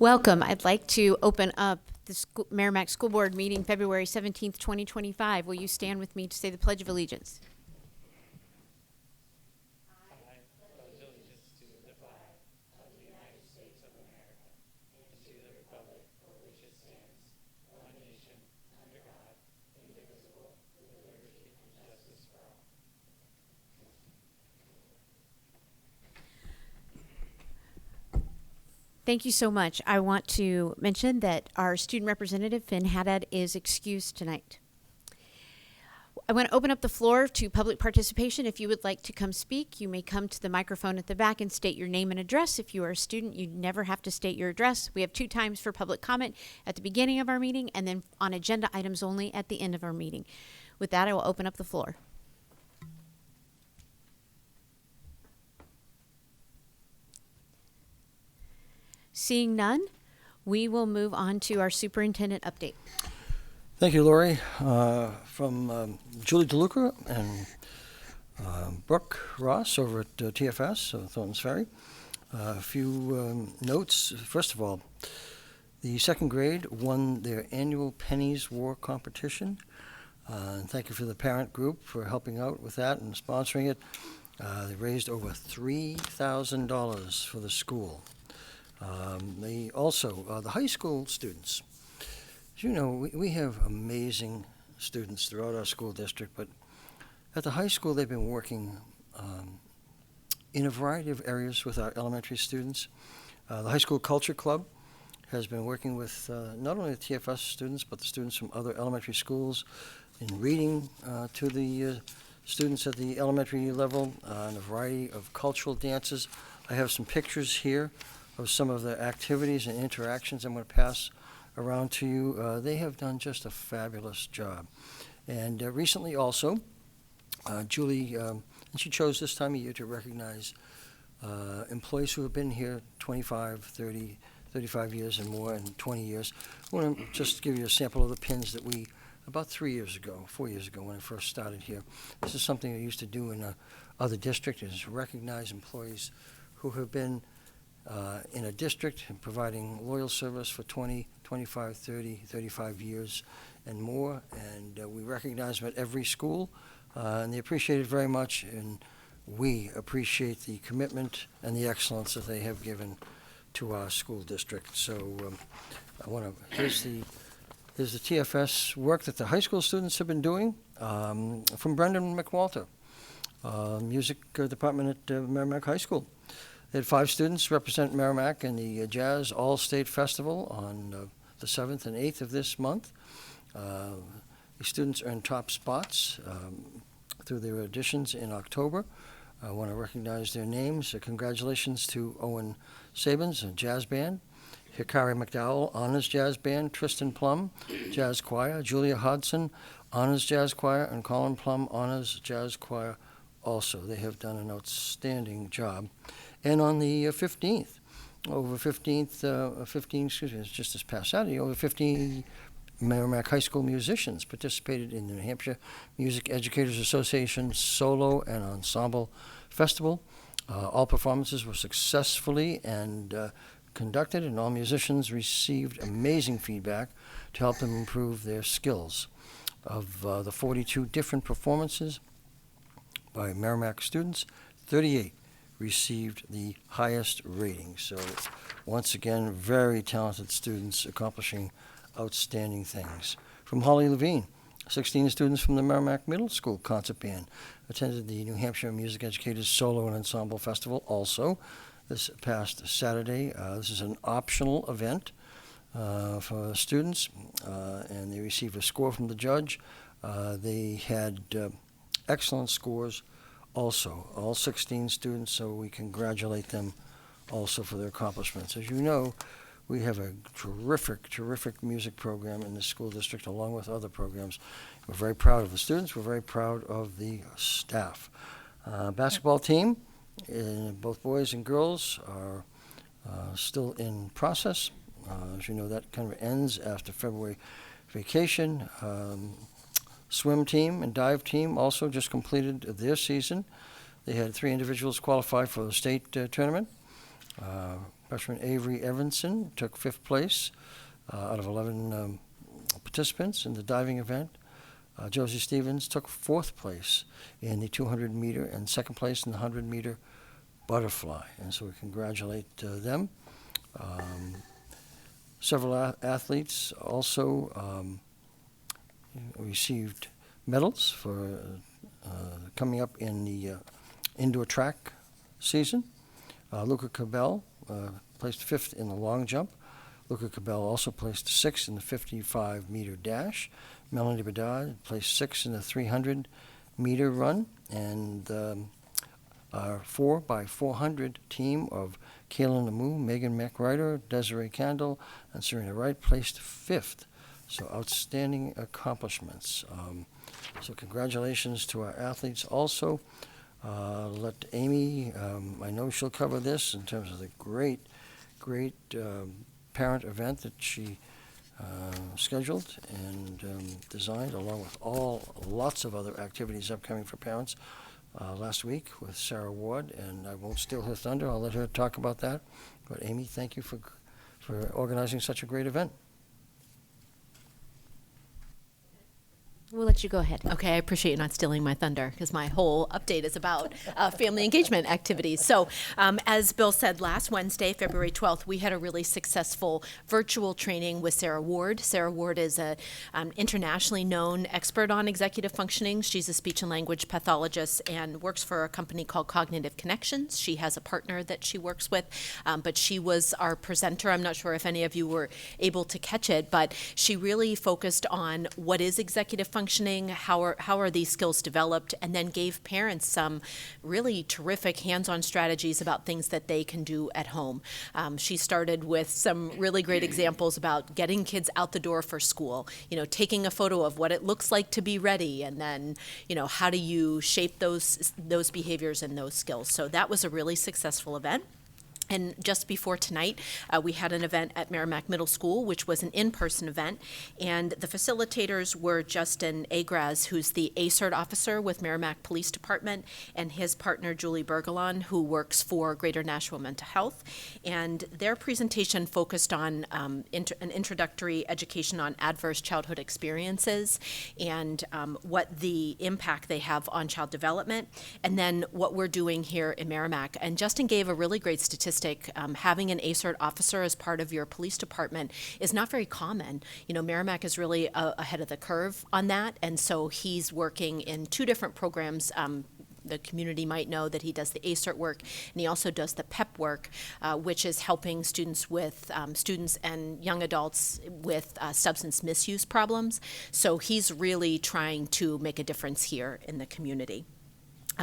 Welcome. I'd like to open up the Merrimack School Board meeting February 17th, 2025. Will you stand with me to say the Pledge of Allegiance? Thank you so much. I want to mention that our student representative, Finn Haddad, is excused tonight. I want to open up the floor to public participation. If you would like to come speak, you may come to the microphone at the back and state your name and address. If you are a student, you never have to state your address. We have 2 times for public comment at the beginning of our meeting and then on agenda items only at the end of our meeting. With that, I will open up the floor. Seeing none, we will move on to our superintendent update. Thank you, Lori. From Julie DeLuca and Brooke Ross over at TFS, Thorntons Ferry. A few notes. First of all, the second grade won their annual Pennies War competition. And thank you for the parent group for helping out with that and sponsoring it. They raised over $3,000 for the school. They also, the high school students, as you know, we have amazing students throughout our school district, but at the high school they've been working in a variety of areas with our elementary students. The High School Culture Club has been working with not only the TFS students, but the students from other elementary schools in reading to the students at the elementary level and a variety of cultural dances. I have some pictures here of some of the activities and interactions I'm going to pass around to you. They have done just a fabulous job. And recently also, Julie, and she chose this time of year to recognize employees who have been here 25, 30, 35 years and more, and 20 years. I want to just give you a sample of the pins that we, about 4 years ago, when I first started here. This is something I used to do in other districts, is recognize employees who have been in a district and providing loyal service for 20, 25, 30, 35 years and more. And we recognize them at every school, and they appreciate it very much. And we appreciate the commitment and the excellence that they have given to our school district. So here's the TFS work that the high school students have been doing from Brendan McWalter, music department at Merrimack High School. They had 5 students represent Merrimack in the Jazz All-State Festival on the 7th and 8th of this month. The students earned top spots through their auditions in October. I want to recognize their names. Congratulations to Owen Sabins, Jazz Band, Hikari McDowell, Honors Jazz Band, Tristan Plum, Jazz Choir, Julia Hodson, Honors Jazz Choir, and Colin Plum, Honors Jazz Choir also. They have done an outstanding job. And on the 15th, it's just this past Saturday, over 15 Merrimack High School musicians participated in the New Hampshire Music Educators Association Solo and Ensemble Festival. All performances were successfully and conducted, and all musicians received amazing feedback to help them improve their skills. Of the 42 different performances by Merrimack students, 38 received the highest rating. So once again, very talented students accomplishing outstanding things. From Holly Levine, 16 students from the Merrimack Middle School Concert Band attended the New Hampshire Music Educators Solo and Ensemble Festival also this past Saturday. This is an optional event for students, and they received a score from the judge. They had excellent scores also, all 16 students, so we congratulate them also for their accomplishments. As you know, we have a terrific music program in the school district, along with other programs. We're very proud of the students. We're very proud of the staff. Basketball team, both boys and girls, are still in process. As you know, that kind of ends after February vacation. Swim team and dive team also just completed their season. They had 3 individuals qualify for the state tournament. Freshman Avery Evanson took 5th place out of 11 participants in the diving event. Josie Stevens took 4th place in the 200 meter and 2nd place in the 100 meter butterfly. And so we congratulate them. Several athletes also received medals for coming up in the indoor track season. Luca Cabell placed 5th in the long jump. Luca Cabell also placed 6th in the 55-meter dash. Melanie Bedard placed 6th in the 300-meter run. And our 4x400 team of Kaylin Amu, Megan McRider, Desiree Candle, and Serena Wright placed 5th. So outstanding accomplishments. So congratulations to our athletes also. Let Amy, I know she'll cover this in terms of the great parent event that she scheduled and designed, along with lots of other activities upcoming for parents last week with Sarah Ward. And I won't steal her thunder. I'll let her talk about that. But Amy, thank you for organizing such a great event. We'll let you go ahead. Okay, I appreciate you not stealing my thunder because my whole update is about family engagement activities. So as Bill said, last Wednesday, February 12th, we had a really successful virtual training with Sarah Ward. Sarah Ward is an internationally known expert on executive functioning. She's a speech and language pathologist and works for a company called Cognitive Connections. She has a partner that she works with, but she was our presenter. I'm not sure if any of you were able to catch it, but she really focused on what is executive functioning, how are these skills developed, and then gave parents some really terrific hands-on strategies about things that they can do at home. She started with some really great examples about getting kids out the door for school, taking a photo of what it looks like to be ready, and then, how do you shape those behaviors and those skills. So that was a really successful event. And just before tonight, we had an event at Merrimack Middle School, which was an in-person event. And the facilitators were Justin Agraz, who's the ACERT officer with Merrimack Police Department, and his partner, Julie Bergelon, who works for Greater Nashua Mental Health. And their presentation focused on an introductory education on adverse childhood experiences and what the impact they have on child development, and then what we're doing here in Merrimack. And Justin gave a really great statistic. Having an ACERT officer as part of your police department is not very common. Merrimack is really ahead of the curve on that, and so he's working in 2 different programs. The community might know that he does the ACERT work, and he also does the PEP work, which is helping students and young adults with substance misuse problems. So he's really trying to make a difference here in the community.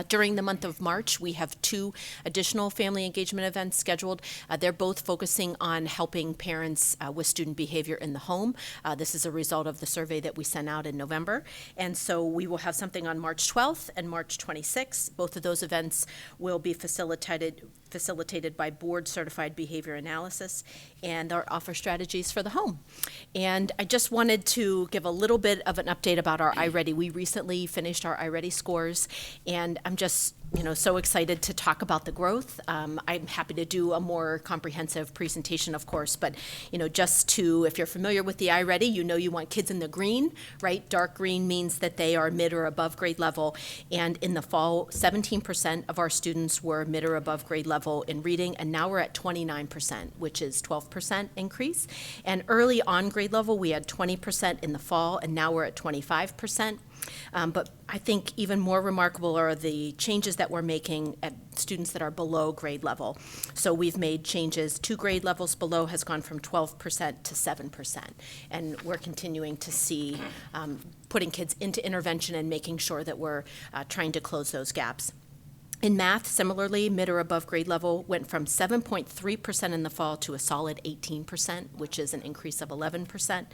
During the month of March, we have 2 additional family engagement events scheduled. They're both focusing on helping parents with student behavior in the home. This is a result of the survey that we sent out in November. And so we will have something on March 12th and March 26th. Both of those events will be facilitated by board-certified behavior analysis, and they'll offer strategies for the home. And I just wanted to give a little bit of an update about our iReady. We recently finished our iReady scores, and I'm just so excited to talk about the growth. I'm happy to do a more comprehensive presentation, of course, but if you're familiar with the iReady, you want kids in the green, right? Dark green means that they are mid or above grade level, and in the fall, 17% of our students were mid or above grade level in reading, and now we're at 29%, which is 12% increase. And early on grade level, we had 20% in the fall, and now we're at 25%. But I think even more remarkable are the changes that we're making at students that are below grade level. So we've made changes. 2 grade levels below has gone from 12% to 7%. And we're continuing to see putting kids into intervention and making sure that we're trying to close those gaps. In math, similarly, mid or above grade level went from 7.3% in the fall to a solid 18%, which is an increase of 11%.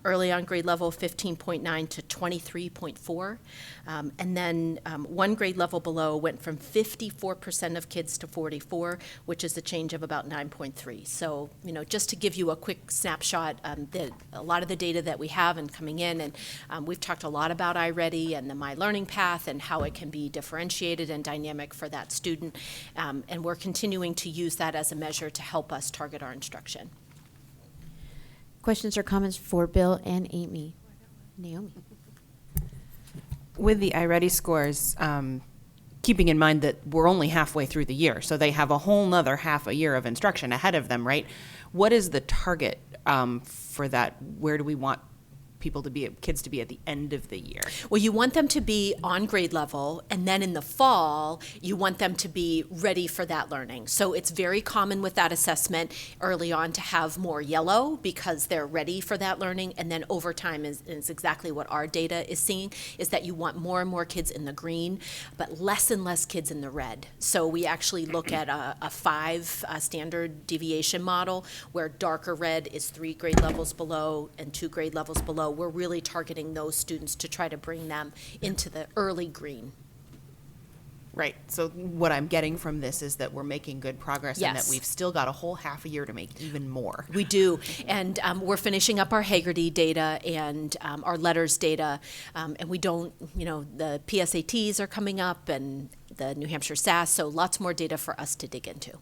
Early on grade level, 15.9 to 23.4. And then 1 grade level below went from 54% of kids to 44, which is a change of about 9.3. So, just to give you a quick snapshot, a lot of the data that we have and coming in, and we've talked a lot about iReady and the My Learning Path and how it can be differentiated and dynamic dynamic for that student. And we're continuing to use that as a measure to help us target our instruction. Questions or comments for Bill and Amy? Naomi? With the iReady scores, keeping in mind that we're only halfway through the year, so they have a whole nother half a year of instruction ahead of them, right? What is the target for that? Where do we want kids to be at the end of the year? Well, you want them to be on grade level, and then in the fall, you want them to be ready for that learning. So it's very common with that assessment early on to have more yellow because they're ready for that learning, and then over time is exactly what our data is seeing, is that you want more and more kids in the green, but less and less kids in the red. So we actually look at a 5 standard deviation model where darker red is 3 grade levels below and 2 grade levels below. We're really targeting those students to try to bring them into the early green. Right. So what I'm getting from this is that we're making good progress and that Yes. we've still got a whole half a year to make even more. We do, and we're finishing up our Hagerty data and our letters data, and we don't, the PSATs are coming up and the New Hampshire SAS, so lots more data for us to dig into.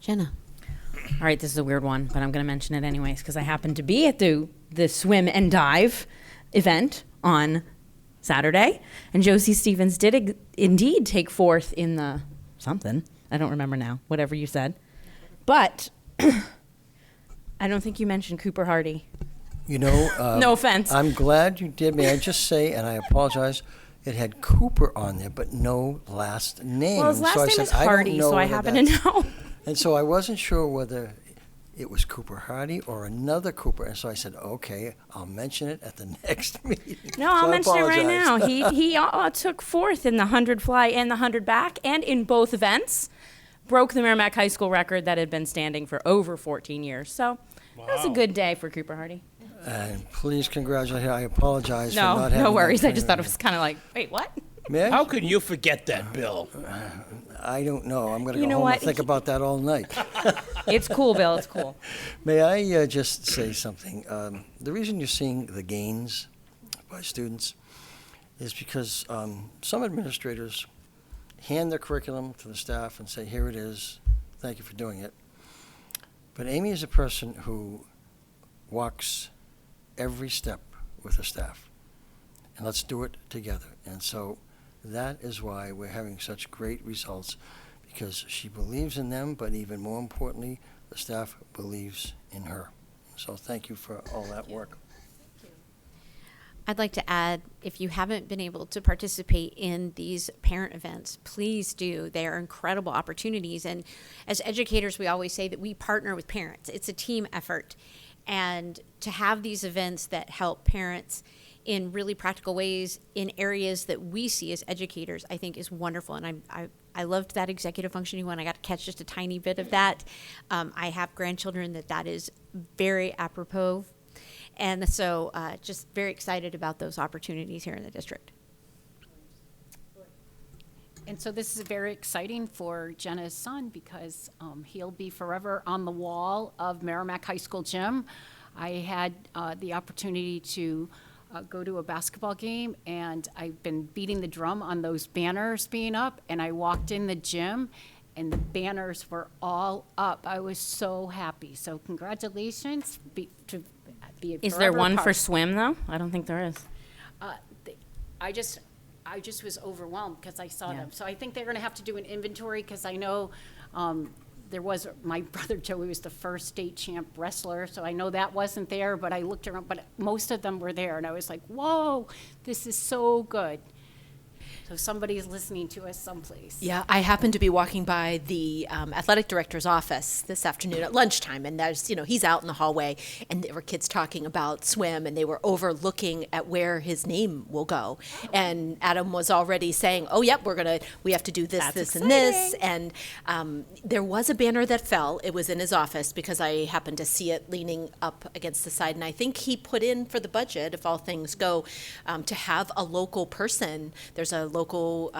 Jenna? All right, this is a weird one, but I'm going to mention it anyways because I happened to be at the swim and dive event on Saturday, and Josie Stevens did indeed take fourth in the something. I don't remember now, whatever you said. But I don't think you mentioned Cooper Hardy. No offense. I'm glad you did. May I just say, and I apologize, it had Cooper on there, but no last name. Well, his last so I name said, is I don't Hardy, know so I whether happen to that's- know. And so I wasn't sure whether it was Cooper Hardy or another Cooper. And so I said, okay, I'll mention it at the next meeting. No, So I'll I mention it right now. apologize. He took fourth in the 100 fly and the 100 back, and in both events, broke the Merrimack High School record that had been standing for over 14 years. So that was a good day for Cooper Hardy. And please congratulate him. I apologize for No, not having no that worries. I just thought it training. was kind of like, wait, what? May I? How can you forget that, Bill? I don't know. I'm going to You go know home what? and think about that all night. It's cool, Bill. It's cool. May I just say something? The reason you're seeing the gains by students is because some administrators hand their curriculum to the staff and say, here it is, thank you for doing it. But Amy is a person who walks every step with the staff. And let's do it together. And so that is why we're having such great results, because she believes in them, but even more importantly, the staff believes in her. So thank you for all that work. I'd like to add, if you haven't been able to participate in these parent events, please do. They are incredible opportunities. And as educators, we always say that we partner with parents. It's a team effort. And to have these events that help parents in really practical ways in areas that we see as educators, I think is wonderful. And I loved that executive functioning one. I got to catch just a tiny bit of that. I have grandchildren that is very apropos. And so just very excited about those opportunities here in the district. And so this is very exciting for Jenna's son because he'll be forever on the wall of Merrimack High School gym. I had the opportunity to go to a basketball game, and I've been beating the drum on those banners being up, and I walked in the gym, and the banners were all up. I was so happy. So congratulations to be a Is there forever one for part. swim, though? I don't think there is. I just was overwhelmed because I saw Yeah. them. So I think they're going to have to do an inventory because I know there was my brother Joey was the first state champ wrestler, so I know that wasn't there. But I looked around, but most of them were there, and I was like, "Whoa, this is so good." So somebody is listening to us someplace. Yeah, I happened to be walking by the athletic director's office this afternoon at lunchtime, and there's, he's out in the hallway, and there were kids talking about swim, and they were overlooking at where his name will go. And Adam was already saying, "Oh, yep, we have to do this, That's this, and this." And there was a banner that fell. It was in his office because I happened to see it leaning up against the side, and I think he put in for the budget, if all things go, to have a local person. There's a local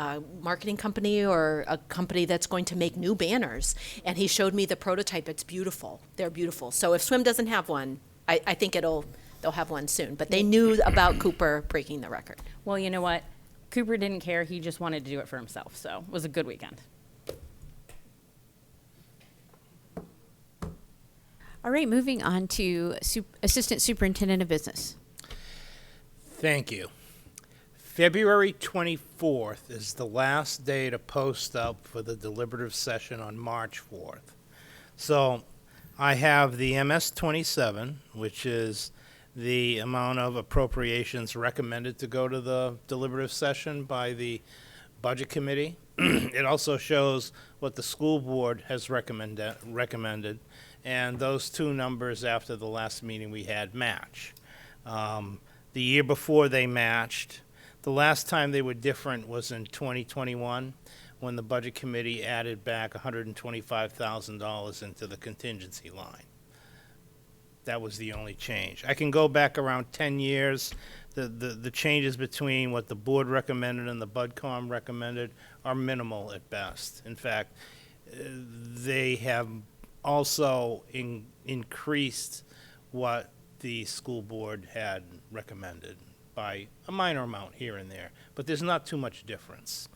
marketing company or a company that's going to make new banners. And he showed me the prototype. It's beautiful. They're beautiful. So if Swim doesn't have one, I think they'll have one soon. But they knew about Cooper breaking the record. Well, you know what? Cooper didn't care. He just wanted to do it for himself. So it was a good weekend. All right, moving on to Assistant Superintendent of Business. Thank you. February 24th is the last day to post up for the deliberative session on March 4th. So I have the MS-27, which is the amount of appropriations recommended to go to the deliberative session by the Budget Committee. It also shows what the school board has recommended, and those two numbers after the last meeting we had match. The year before they matched, the last time they were different was in 2021, when the Budget Committee added back $125,000 into the contingency line. That was the only change. I can go back around 10 years. The changes between what the board recommended and the BudCom recommended are minimal at best. In fact, they have also increased what the school board had recommended by a minor amount here and there, but there's not too much difference.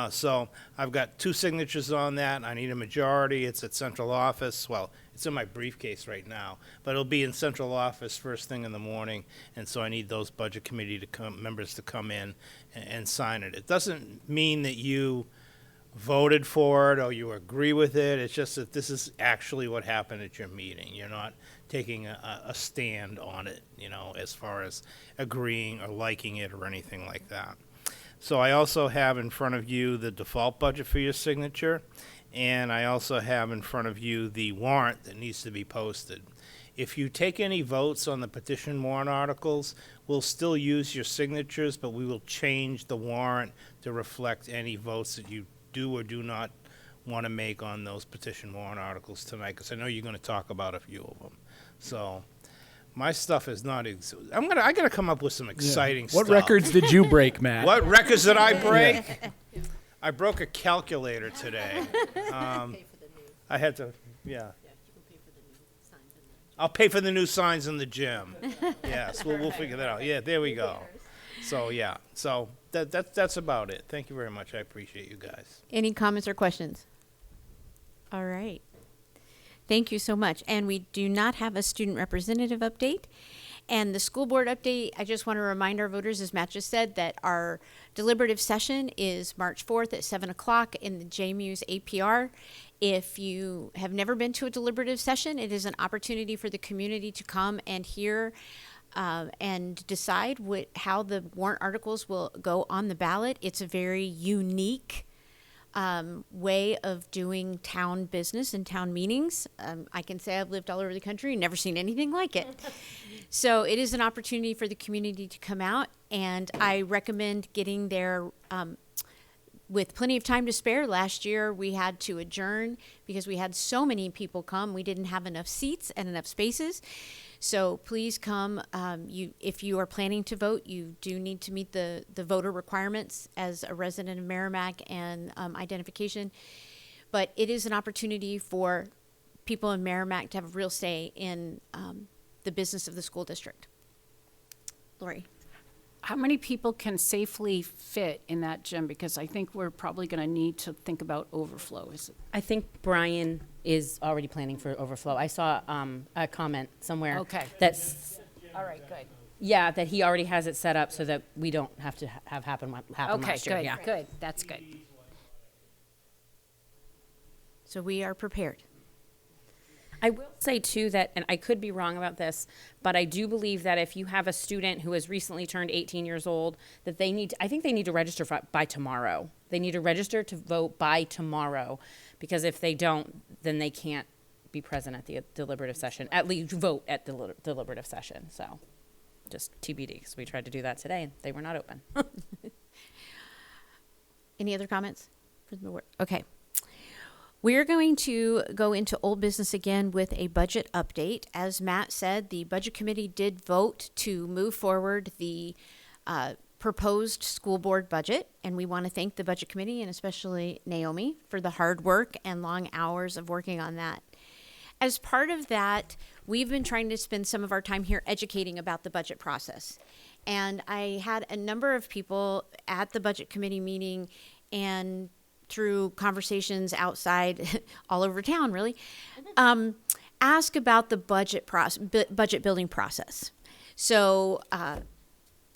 So I've got 2 signatures on that. I need a majority. It's at central office. Well, it's in my briefcase right now, but it'll be in central office first thing in the morning, and so I need those budget committee members to come in and sign it. It doesn't mean that you voted for it or you agree with it. It's just that this is actually what happened at your meeting. You're not taking a stand on it, as far as agreeing or liking it or anything like that. So I also have in front of you the default budget for your signature, and I also have in front of you the warrant that needs to be posted. If you take any votes on the petition warrant articles, we'll still use your signatures, but we will change the warrant to reflect any votes that you do or do not want to make on those petition warrant articles tonight, because I know you're going to talk about a few of them. So my stuff is not. I got to come up with some exciting stuff. What records did you break, Matt? What records did I break? I broke a calculator today. I had to. Yeah. I'll pay for the new signs in the gym. Yes, we'll figure that out. Yeah, there we go. So yeah, so that's about it. Thank you very much. I appreciate you guys. Any comments or questions? All right. Thank you so much. And we do not have a student representative update. And the school board update, I just want to remind our voters, as Matt just said, that our deliberative session is March 4th at 7 o'clock in the JMU's APR. If you have never been to a deliberative session, it is an opportunity for the community to come and hear and decide how the warrant articles will go on the ballot. It's a very unique way of doing town business and town meetings. I can say I've lived all over the country and never seen anything like it. So it is an opportunity for the community to come out, and I recommend getting there with plenty of time to spare. Last year we had to adjourn because we had so many people come. We didn't have enough seats and enough spaces. So please come. If you are planning to vote, you do need to meet the voter requirements as a resident of Merrimack and identification. But it is an opportunity for people in Merrimack to have a real say in the business of the school district. Lori. How many people can safely fit in that gym? Because I think we're probably going to need to think about overflow. I think Brian is already planning for overflow. I saw a comment somewhere. Okay. That's All right, good. yeah, that he already has it set up so that we don't have to have happen what happened Okay, last year. good, Yeah. good. That's good. So we are prepared. I will say too that, and I could be wrong about this, but I do believe that if you have a student who has recently turned 18 years old, that I think they need to register by tomorrow. They need to register to vote by tomorrow, because if they don't, then they can't be present at the deliberative session, at least vote at the deliberative session. So just TBD, because we tried to do that today and they were not open. Any other comments for the board? Okay. We're going to go into old business again with a budget update. As Matt said, the budget committee did vote to move forward the proposed school board budget, and we want to thank the budget committee and especially Naomi for the hard work and long hours of working on that. As part of that, we've been trying to spend some of our time here educating about the budget process. And I had a number of people at the budget committee meeting and through conversations outside all over town, really, ask about the budget building process. So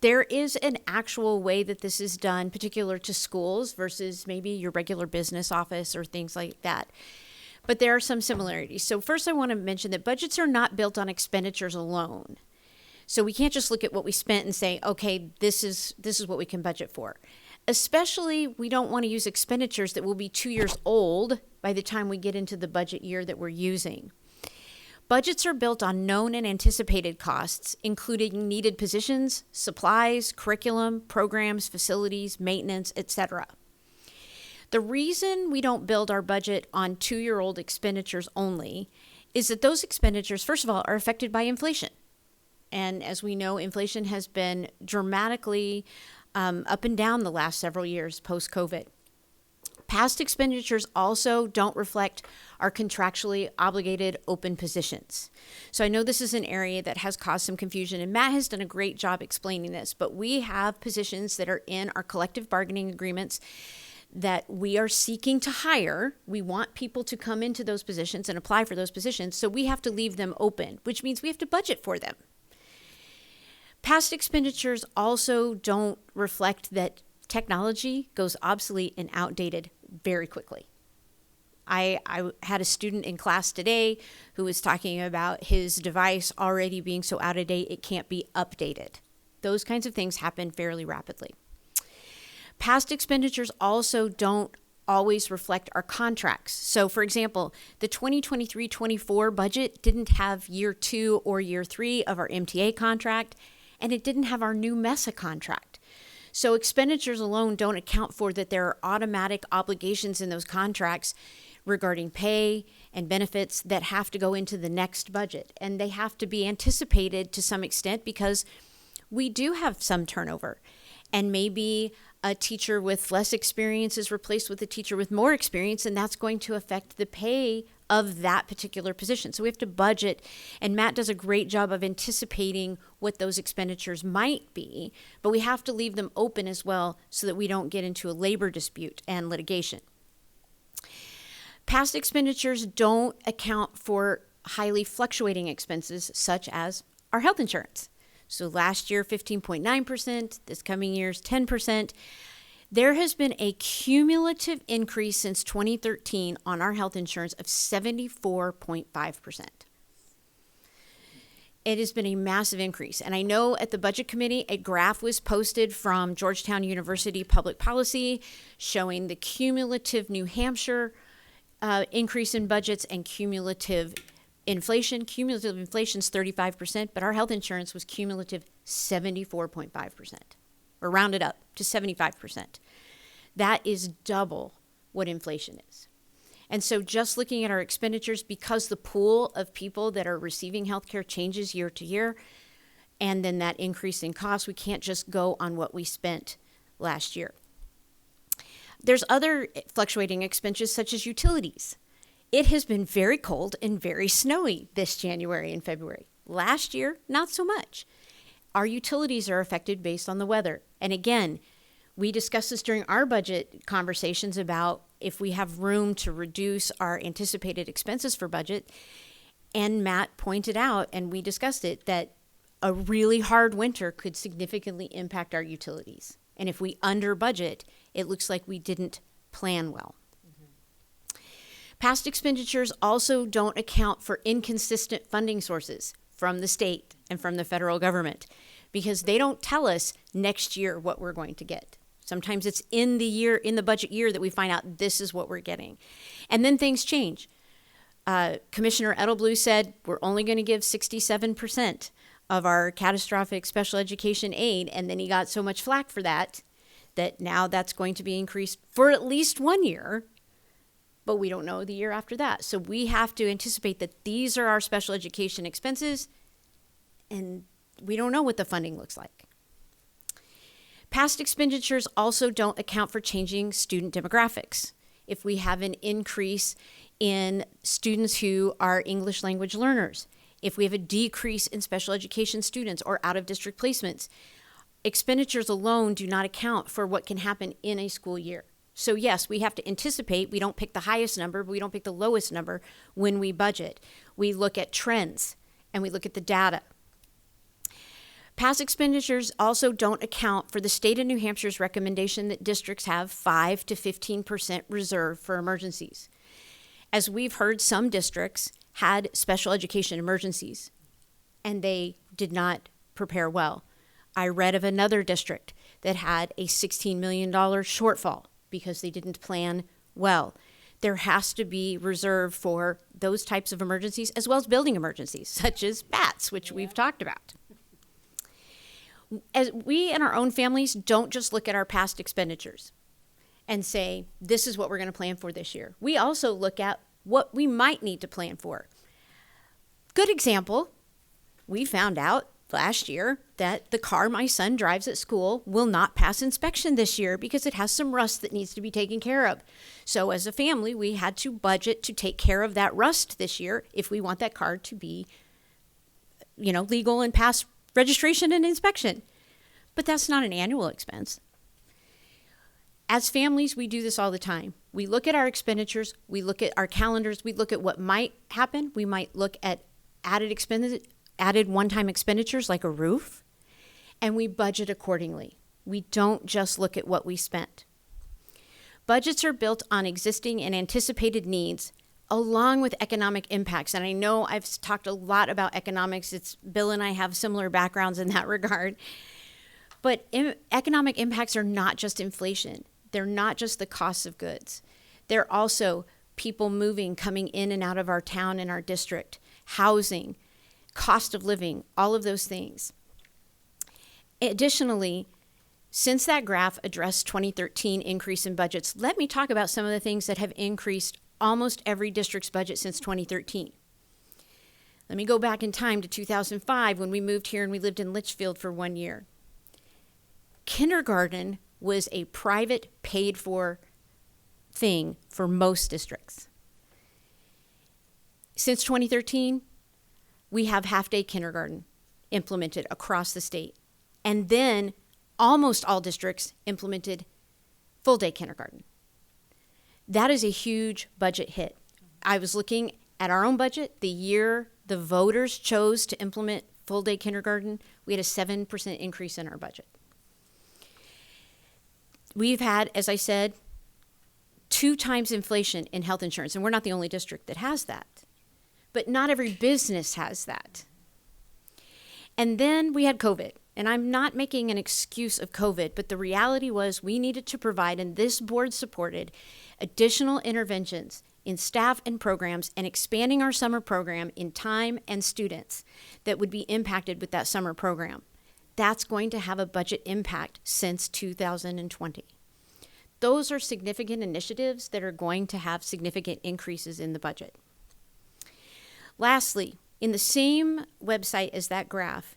there is an actual way that this is done, particular to schools versus maybe your regular business office or things like that. But there are some similarities. So first I want to mention that budgets are not built on expenditures alone. So we can't just look at what we spent and say, okay, this is what we can budget for. Especially, we don't want to use expenditures that will be 2 years old by the time we get into the budget year that we're using. Budgets are built on known and anticipated costs, including needed positions, supplies, curriculum, programs, facilities, maintenance, etc. The reason we don't build our budget on 2-year-old expenditures only is that those expenditures, first of all, are affected by inflation. And as we know, inflation has been dramatically up and down the last several years post-COVID. Past expenditures also don't reflect our contractually obligated open positions. So I know this is an area that has caused some confusion, and Matt has done a great job explaining this, but we have positions that are in our collective bargaining agreements that we are seeking to hire. We want people to come into those positions and apply for those positions, so we have to leave them open, which means we have to budget for them. Past expenditures also don't reflect that technology goes obsolete and outdated very quickly. I had a student in class today who was talking about his device already being so out of date it can't be updated. Those kinds of things happen fairly rapidly. Past expenditures also don't always reflect our contracts. So for example, the 2023-24 budget didn't have year 2 or year 3 of our MTA contract, and it didn't have our new MESA contract. So expenditures alone don't account for that there are automatic obligations in those contracts regarding pay and benefits that have to go into the next budget. And they have to be anticipated to some extent because we do have some turnover. And maybe a teacher with less experience is replaced with a teacher with more experience, and that's going to affect the pay of that particular position. So we have to budget, and Matt does a great job of anticipating what those expenditures might be, but we have to leave them open as well so that we don't get into a labor dispute and litigation. Past expenditures don't account for highly fluctuating expenses such as our health insurance. So last year, 15.9%, this coming year's 10%. There has been a cumulative increase since 2013 on our health insurance of 74.5%. It has been a massive increase. And I know at the Budget Committee, a graph was posted from Georgetown University Public Policy showing the cumulative New Hampshire increase in budgets and cumulative inflation. Cumulative inflation is 35%, but our health insurance was cumulative 74.5%, or rounded up to 75%. That is double what inflation is. And so just looking at our expenditures, because the pool of people that are receiving healthcare changes year to year, and then that increase in cost, we can't just go on what we spent last year. There's other fluctuating expenses such as utilities. It has been very cold and very snowy this January and February. Last year, not so much. Our utilities are affected based on the weather. And again, we discussed this during our budget conversations about if we have room to reduce our anticipated expenses for budget. And Matt pointed out, and we discussed it, that a really hard winter could significantly impact our utilities. And if we under budget, it looks like we didn't plan well. Past expenditures also don't account for inconsistent funding sources from the state and from the federal government because they don't tell us next year what we're going to get. Sometimes it's in the budget year that we find out this is what we're getting. And then things change. Commissioner Edelblue said we're only going to give 67% of our catastrophic special education aid, and then he got so much flack for that now that's going to be increased for at least 1 year. But we don't know the year after that. So we have to anticipate that these are our special education expenses, and we don't know what the funding looks like. Past expenditures also don't account for changing student demographics. If we have an increase in students who are English language learners, if we have a decrease in special education students or out-of-district placements, expenditures alone do not account for what can happen in a school year. So yes, we have to anticipate. We don't pick the highest number, but we don't pick the lowest number when we budget. We look at trends and we look at the data. Past expenditures also don't account for the state of New Hampshire's recommendation that districts have 5 to 15% reserve for emergencies. As we've heard, some districts had special education emergencies and they did not prepare well. I read of another district that had a $16 million shortfall because they didn't plan well. There has to be reserve for those types of emergencies as well as building emergencies, such as bats, which we've talked about. As we in our own families don't just look at our past expenditures and say, this is what we're going to plan for this year. We also look at what we might need to plan for. Good example, we found out last year that the car my son drives at school will not pass inspection this year because it has some rust that needs to be taken care of. So as a family, we had to budget to take care of that rust this year if we want that car to be, legal and pass registration and inspection. But that's not an annual expense. As families, we do this all the time. We look at our expenditures, we look at our calendars, we look at what might happen. We might look at added one-time expenditures like a roof, and we budget accordingly. We don't just look at what we spent. Budgets are built on existing and anticipated needs along with economic impacts. And I know I've talked a lot about economics. Bill and I have similar backgrounds in that regard. But economic impacts are not just inflation. They're not just the cost of goods. They're also people moving, coming in and out of our town and our district, housing, cost of living, all of those things. Additionally, since that graph addressed 2013 increase in budgets, let me talk about some of the things that have increased almost every district's budget since 2013. Let me go back in time to 2005 when we moved here and we lived in Litchfield for 1 year. Kindergarten was a private paid for thing for most districts. Since 2013, we have half-day kindergarten implemented across the state. And then almost all districts implemented full-day kindergarten. That is a huge budget hit. I was looking at our own budget. The year the voters chose to implement full-day kindergarten, we had a 7% increase in our budget. We've had, as I said, 2 times inflation in health insurance, and we're not the only district that has that. But not every business has that. And then we had COVID. And I'm not making an excuse of COVID, but the reality was we needed to provide, and this board supported, additional interventions in staff and programs and expanding our summer program in time and students that would be impacted with that summer program. That's going to have a budget impact since 2020. Those are significant initiatives that are going to have significant increases in the budget. Lastly, in the same website as that graph,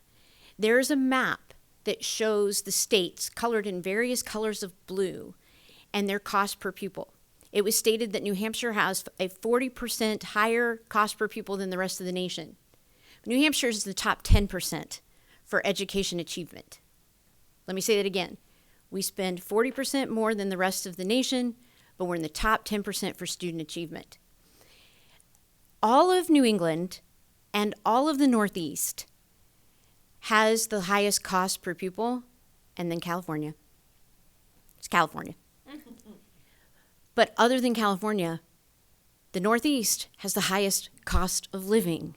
there is a map that shows the states colored in various colors of blue and their cost per pupil. It was stated that New Hampshire has a 40% higher cost per pupil than the rest of the nation. New Hampshire is the top 10% for education achievement. Let me say that again. We spend 40% more than the rest of the nation, but we're in the top 10% for student achievement. All of New England and all of the Northeast has the highest cost per pupil, and then California. It's California. But other than California, the Northeast has the highest cost of living.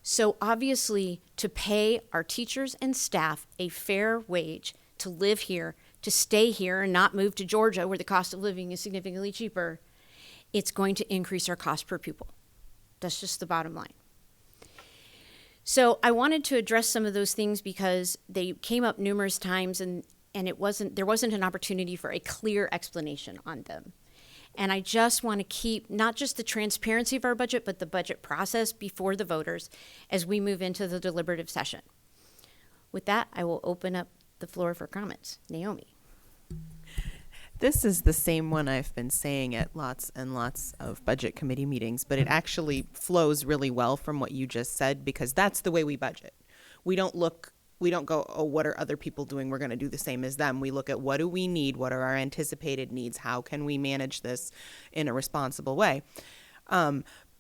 So obviously, to pay our teachers and staff a fair wage to live here, to stay here and not move to Georgia where the cost of living is significantly cheaper, it's going to increase our cost per pupil. That's just the bottom line. So I wanted to address some of those things because they came up numerous times and there wasn't an opportunity for a clear explanation on them. And I just want to keep not just the transparency of our budget, but the budget process before the voters as we move into the deliberative session. With that, I will open up the floor for comments. Naomi. This is the same one I've been saying at lots and lots of budget committee meetings, but it actually flows really well from what you just said because that's the way we budget. We don't look We don't go, oh, what are other people doing? We're going to do the same as them. We look at what do we need? What are our anticipated needs? How can we manage this in a responsible way?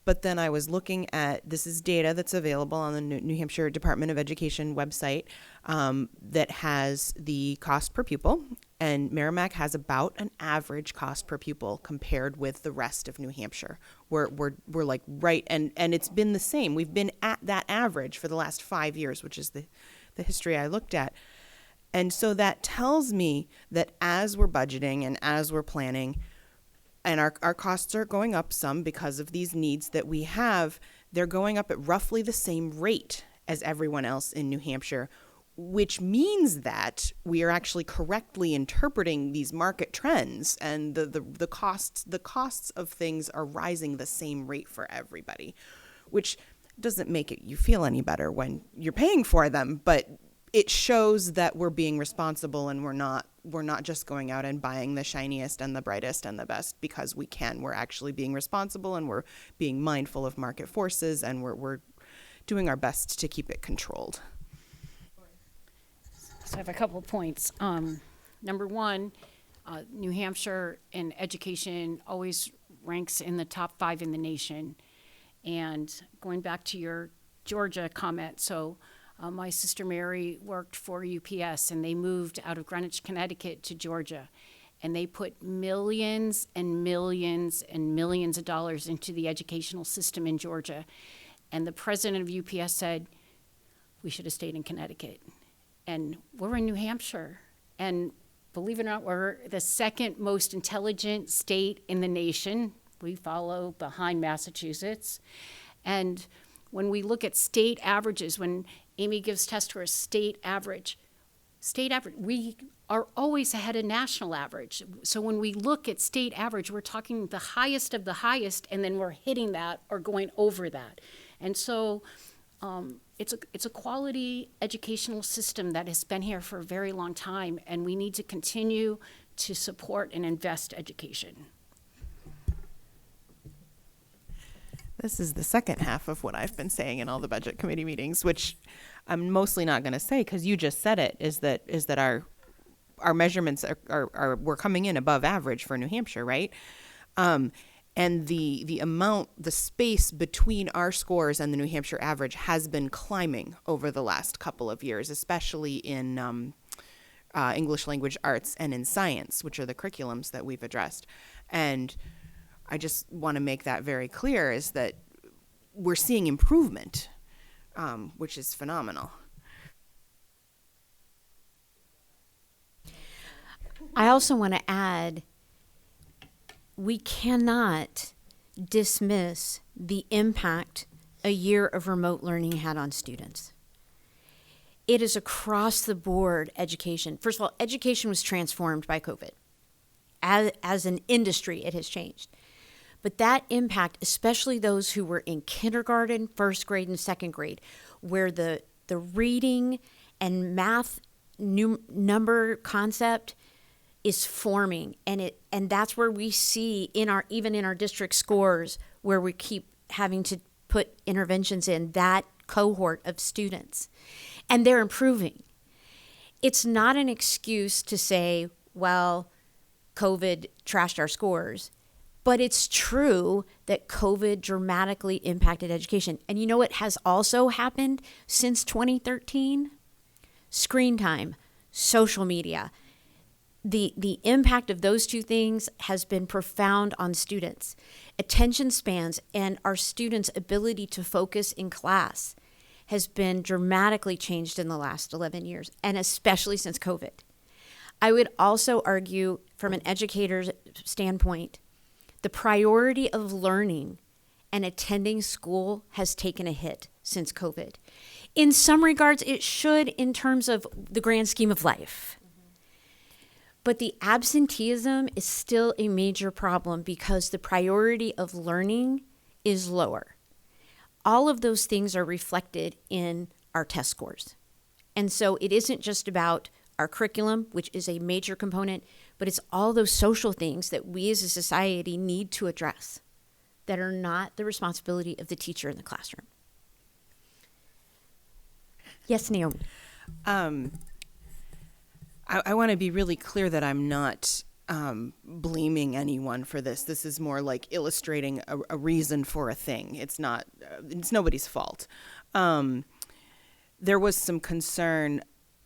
But then I was looking at, this is data that's available on the New Hampshire Department of Education website that has the cost per pupil. And Merrimack has about an average cost per pupil compared with the rest of New Hampshire. We're like right, and it's been the same. We've been at that average for the last 5 years, which is the history I looked at. And so that tells me that as we're budgeting and as we're planning, and our costs are going up some because of these needs that we have, they're going up at roughly the same rate as everyone else in New Hampshire, which means that we are actually correctly interpreting these market trends, and the costs of things are rising the same rate for everybody, which doesn't make you feel any better when you're paying for them, but it shows that we're being responsible and we're not just going out and buying the shiniest and the brightest and the best because we can. We're actually being responsible and we're being mindful of market forces, and we're doing our best to keep it controlled. So I have a couple of points. Number one, New Hampshire in education always ranks in the top 5 in the nation. And going back to your Georgia comment, so my sister Mary worked for UPS, and they moved out of Greenwich, Connecticut to Georgia. And they put millions and millions and millions of dollars into the educational system in Georgia. And the president of UPS said, we should have stayed in Connecticut. And we're in New Hampshire. And believe it or not, we're the second most intelligent state in the nation. We follow behind Massachusetts. And when we look at state averages, when Amy gives test to our state average, we are always ahead of national average. So when we look at state average, we're talking the highest of the highest, and then we're hitting that or going over that. And so it's a quality educational system that has been here for a very long time, and we need to continue to support and invest education. This is the second half of what I've been saying in all the budget committee meetings, which I'm mostly not going to say because you just said it, is that our measurements are we're coming in above average for New Hampshire, right? And the space between our scores and the New Hampshire average has been climbing over the last couple of years, especially in English language arts and in science, which are the curriculums that we've addressed. And I just want to make that very clear, is that we're seeing improvement, which is phenomenal. I also want to add, we cannot dismiss the impact a year of remote learning had on students. It is across the board education. First of all, education was transformed by COVID. As an industry, it has changed. But that impact, especially those who were in kindergarten, first grade, and second grade, where the reading and math number concept is forming, and that's where we see even in our district scores, where we keep having to put interventions in that cohort of students, and they're improving. It's not an excuse to say, well, COVID trashed our scores. But it's true that COVID dramatically impacted education. And you know what has also happened since 2013? Screen time, social media. The impact of those two things has been profound on students. Attention spans and our students' ability to focus in class has been dramatically changed in the last 11 years, and especially since COVID. I would also argue, from an educator's standpoint, the priority of learning and attending school has taken a hit since COVID. In some regards, it should in terms of the grand scheme of life. But the absenteeism is still a major problem because the priority of learning is lower. All of those things are reflected in our test scores. And so it isn't just about our curriculum, which is a major component, but it's all those social things that we as a society need to address that are not the responsibility of the teacher in the classroom. Yes, Naomi. I want to be really clear that I'm not blaming anyone for this. This is more like illustrating a reason for a thing. It's not, it's nobody's fault. There was some concern.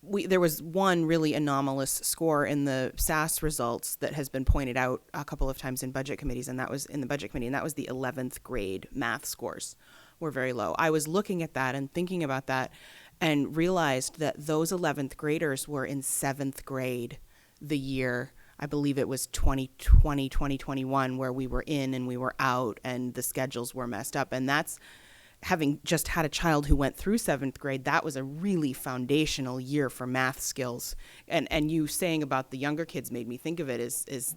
There was one really anomalous score in the SAS results that has been pointed out a couple of times in budget committees, and that was in the budget committee, and that was the 11th grade math scores were very low. I was looking at that and thinking about that and realized that those 11th graders were in 7th grade the year, I believe it was 2020, 2021, where we were in and we were out and the schedules were messed up. And that's, having just had a child who went through 7th grade, that was a really foundational year for math skills. And you saying about the younger kids made me think of it is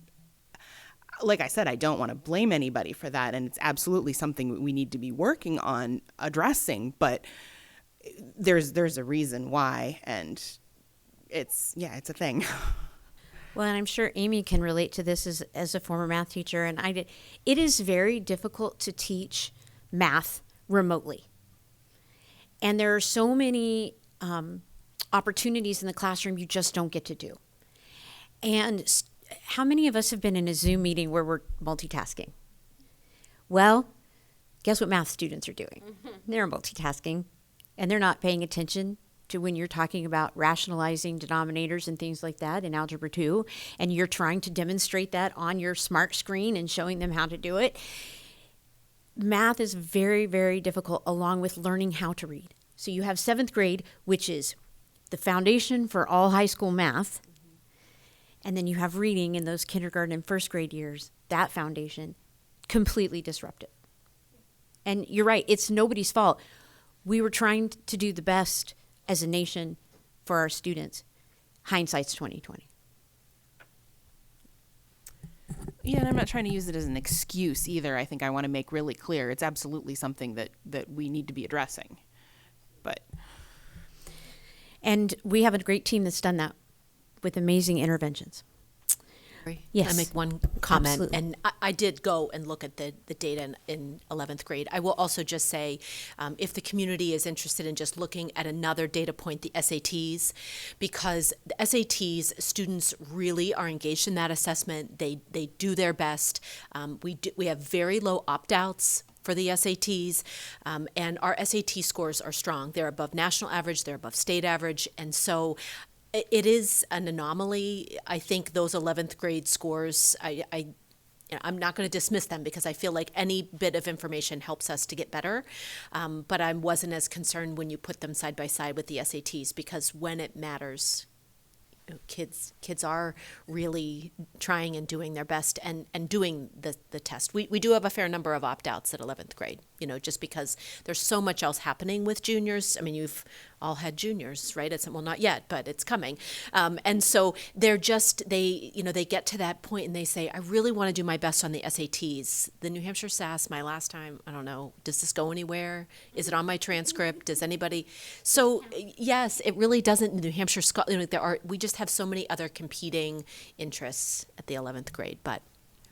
like I said, I don't want to blame anybody for that. And it's absolutely something we need to be working on addressing, but there's a reason why, and it's a thing. Well, and I'm sure Amy can relate to this as a former math teacher, and I did. It is very difficult to teach math remotely. And there are so many opportunities in the classroom you just don't get to do. And how many of us have been in a Zoom meeting where we're multitasking? Well, guess what math students are doing? They're multitasking, and they're not paying attention to when you're talking about rationalizing denominators and things like that in Algebra 2, and you're trying to demonstrate that on your smart screen and showing them how to do it. Math is very, very difficult, along with learning how to read. So you have 7th grade, which is the foundation for all high school math. And then you have reading in those kindergarten and 1st grade years, that foundation, completely disrupted. And you're right, it's nobody's fault. We were trying to do the best as a nation for our students. Hindsight's 2020. Yeah, and I'm not trying to use it as an excuse either. I think I want to make really clear it's absolutely something that we need to be addressing. But And we have a great team that's done that with amazing interventions. Yes. Can I make one comment? Absolutely. And I did go and look at the data in 11th grade. I will also just say, if the community is interested in just looking at another data point, the SATs, because the SATs, students really are engaged in that assessment. They do their best. We have very low opt-outs for the SATs, and our SAT scores are strong. They're above national average, they're above state average, and so it is an anomaly. I think those 11th grade scores, I'm not going to dismiss them because I feel like any bit of information helps us to get better. But I wasn't as concerned when you put them side by side with the SATs, because when it matters, kids are really trying and doing their best and doing the test. We do have a fair number of opt-outs at 11th grade, just because there's so much else happening with juniors. I mean, you've all had juniors, right? Well, not yet, but it's coming. And so they're they get to that point and they say, I really want to do my best on the SATs. The New Hampshire SAS, my last time, I don't know, does this go anywhere? Is it on my transcript? Does anybody? So yes, it really doesn't. New Hampshire, we just have so many other competing interests at the 11th grade, but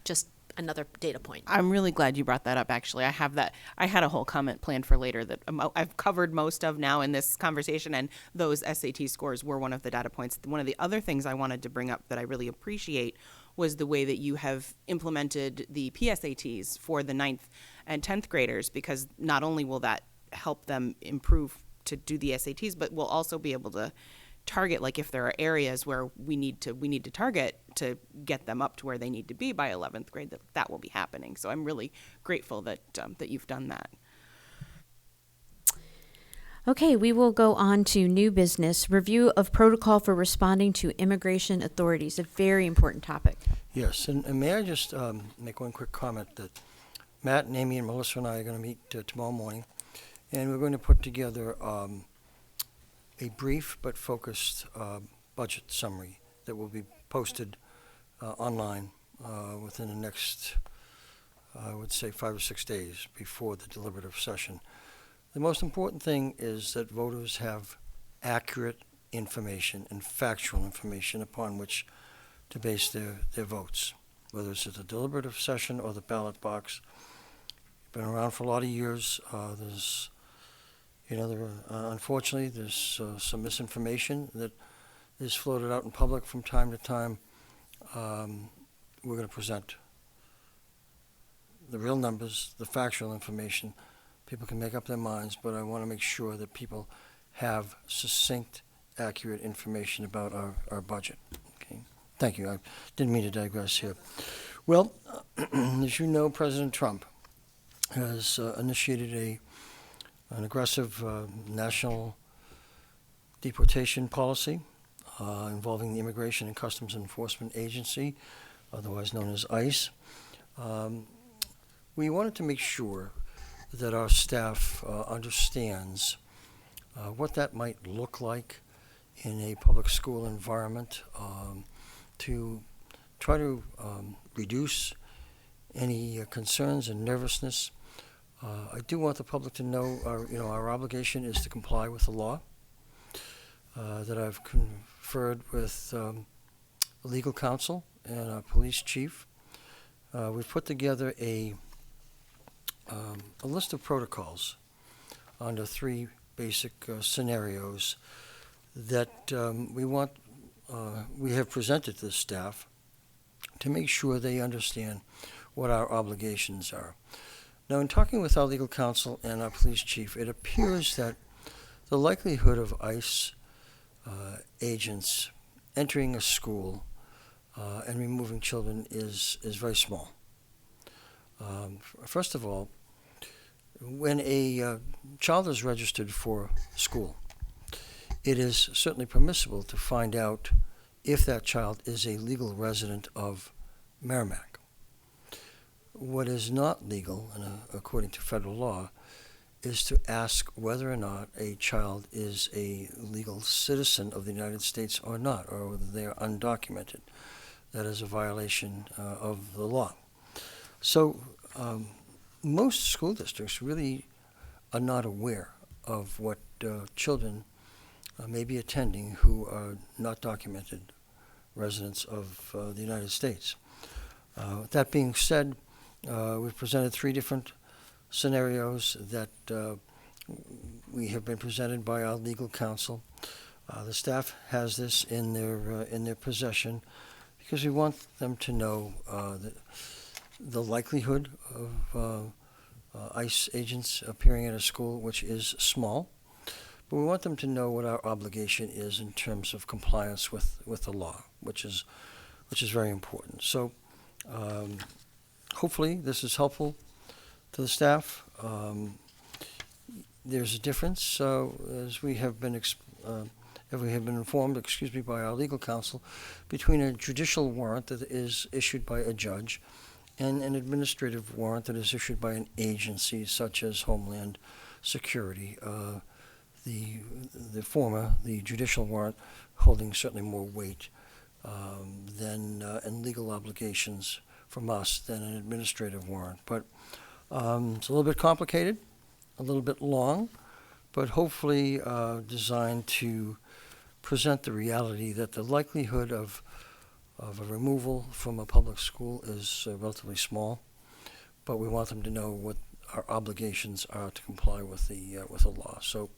just another data point. I'm really glad you brought that up, actually. I had a whole comment planned for later that I've covered most of now in this conversation, and those SAT scores were one of the data points. One of the other things I wanted to bring up that I really appreciate was the way that you have implemented the PSATs for the 9th and 10th graders, because not only will that help them improve to do the SATs, but we'll also be able to target, like if there are areas where we need to target to get them up to where they need to be by 11th grade, that will be happening. So I'm really grateful that you've done that. Okay, we will go on to new business. Review of protocol for responding to immigration authorities, a very important topic. Yes, and may I just make one quick comment that Matt and Amy and Melissa and I are going to meet tomorrow morning, and we're going to put together a brief but focused budget summary that will be posted online within the next, I would say, 5 or 6 days before the deliberative session. The most important thing is that voters have accurate information and factual information upon which to base their votes, whether it's at the deliberative session or the ballot box. Been around for a lot of years. There's Unfortunately, there's some misinformation that is floated out in public from time to time. We're going to present the real numbers, the factual information. People can make up their minds, but I want to make sure that people have succinct, accurate information about our budget. Okay. Thank you. I didn't mean to digress here. Well, as you know, President Trump has initiated an aggressive national deportation policy involving the Immigration and Customs Enforcement Agency, otherwise known as ICE. We wanted to make sure that our staff understands what that might look like in a public school environment to try to reduce any concerns and nervousness. I do want the public to know our obligation is to comply with the law, that I've conferred with legal counsel and our police chief. We've put together a list of protocols under 3 basic scenarios that we have presented to the staff to make sure they understand what our obligations are. Now, in talking with our legal counsel and our police chief, it appears that the likelihood of ICE agents entering a school and removing children is very small. First of all, when a child is registered for school, it is certainly permissible to find out if that child is a legal resident of Merrimack. What is not legal, according to federal law, is to ask whether or not a child is a legal citizen of the United States or not, or whether they are undocumented. That is a violation of the law. So most school districts really are not aware of what children may be attending who are not documented residents of the United States. That being said, we've presented 3 different scenarios that we have been presented by our legal counsel. The staff has this in their possession because we want them to know the likelihood of ICE agents appearing at a school, which is small, but we want them to know what our obligation is in terms of compliance with the law, which is very important. So hopefully this is helpful to the staff. There's a difference, as we have been informed, by our legal counsel, between a judicial warrant that is issued by a judge and an administrative warrant that is issued by an agency such as Homeland Security. The former, the judicial warrant, holding certainly more weight and legal obligations from us than an administrative warrant. But it's a little bit complicated, a little bit long, but hopefully designed to present the reality that the likelihood of a removal from a public school is relatively small, but we want them to know what our obligations are to comply with the law. So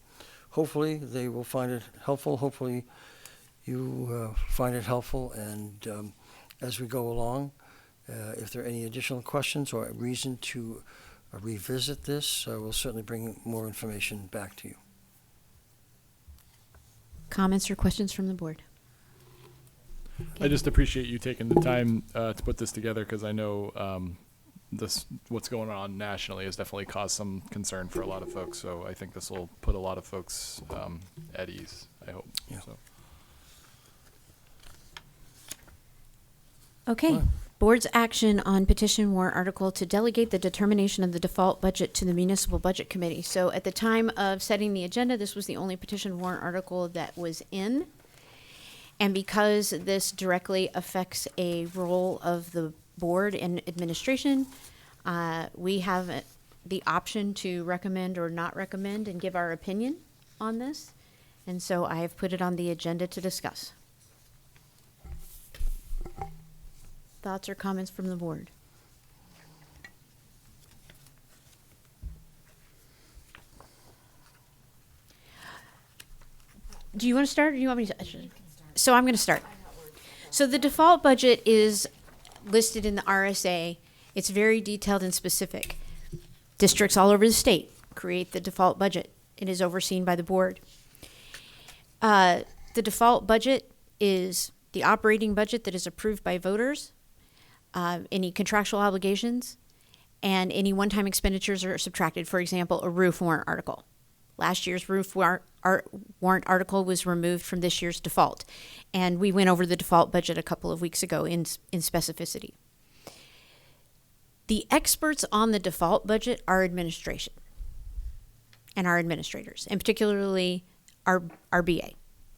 hopefully they will find it helpful. Hopefully you find it helpful, and as we go along, if there are any additional questions or a reason to revisit this, we'll certainly bring more information back to you. Comments or questions from the board? I just appreciate you taking the time to put this together, because I know what's going on nationally has definitely caused some concern for a lot of folks. So I think this will put a lot of folks at ease, I hope. Yeah. So. Okay. Fine. Board's action on petition warrant article to delegate the determination of the default budget to the Municipal Budget Committee. So at the time of setting the agenda, this was the only petition warrant article that was in. And because this directly affects a role of the board and administration, we have the option to recommend or not recommend and give our opinion on this. And so I have put it on the agenda to discuss. Thoughts or comments from the board? Do you want to start or do you want me to? So I'm going to start. So the default budget is listed in the RSA. It's very detailed and specific. Districts all over the state create the default budget. It is overseen by the board. The default budget is the operating budget that is approved by voters, any contractual obligations, and any one-time expenditures are subtracted. For example, a roof warrant article. Last year's roof warrant article was removed from this year's default. And we went over the default budget a couple of weeks ago in specificity. The experts on the default budget are administration and our administrators, and particularly our BA,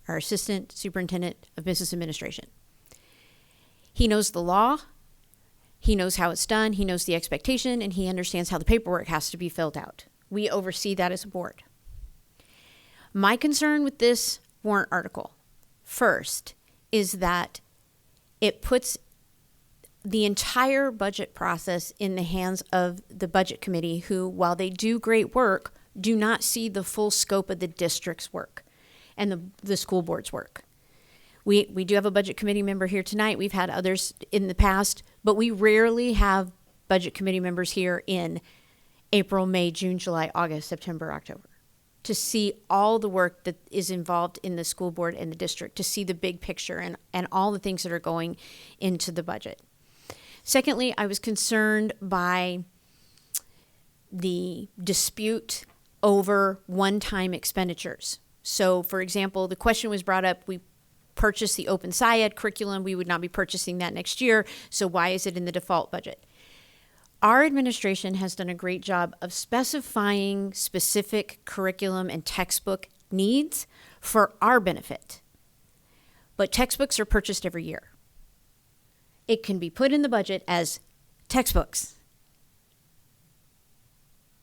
our Assistant Superintendent of Business Administration. He knows the law, he knows how it's done, he knows the expectation, and he understands how the paperwork has to be filled out. We oversee that as a board. My concern with this warrant article, first, is that it puts the entire budget process in the hands of the budget committee who, while they do great work, do not see the full scope of the district's work and the school board's work. We do have a budget committee member here tonight. We've had others in the past, but we rarely have budget committee members here in April, May, June, July, August, September, October, to see all the work that is involved in the school board and the district, to see the big picture and all the things that are going into the budget. Secondly, I was concerned by the dispute over one-time expenditures. So, for example, the question was brought up, we purchased the Open SciEd curriculum, we would not be purchasing that next year, so why is it in the default budget? Our administration has done a great job of specifying specific curriculum and textbook needs for our benefit. But textbooks are purchased every year. It can be put in the budget as textbooks,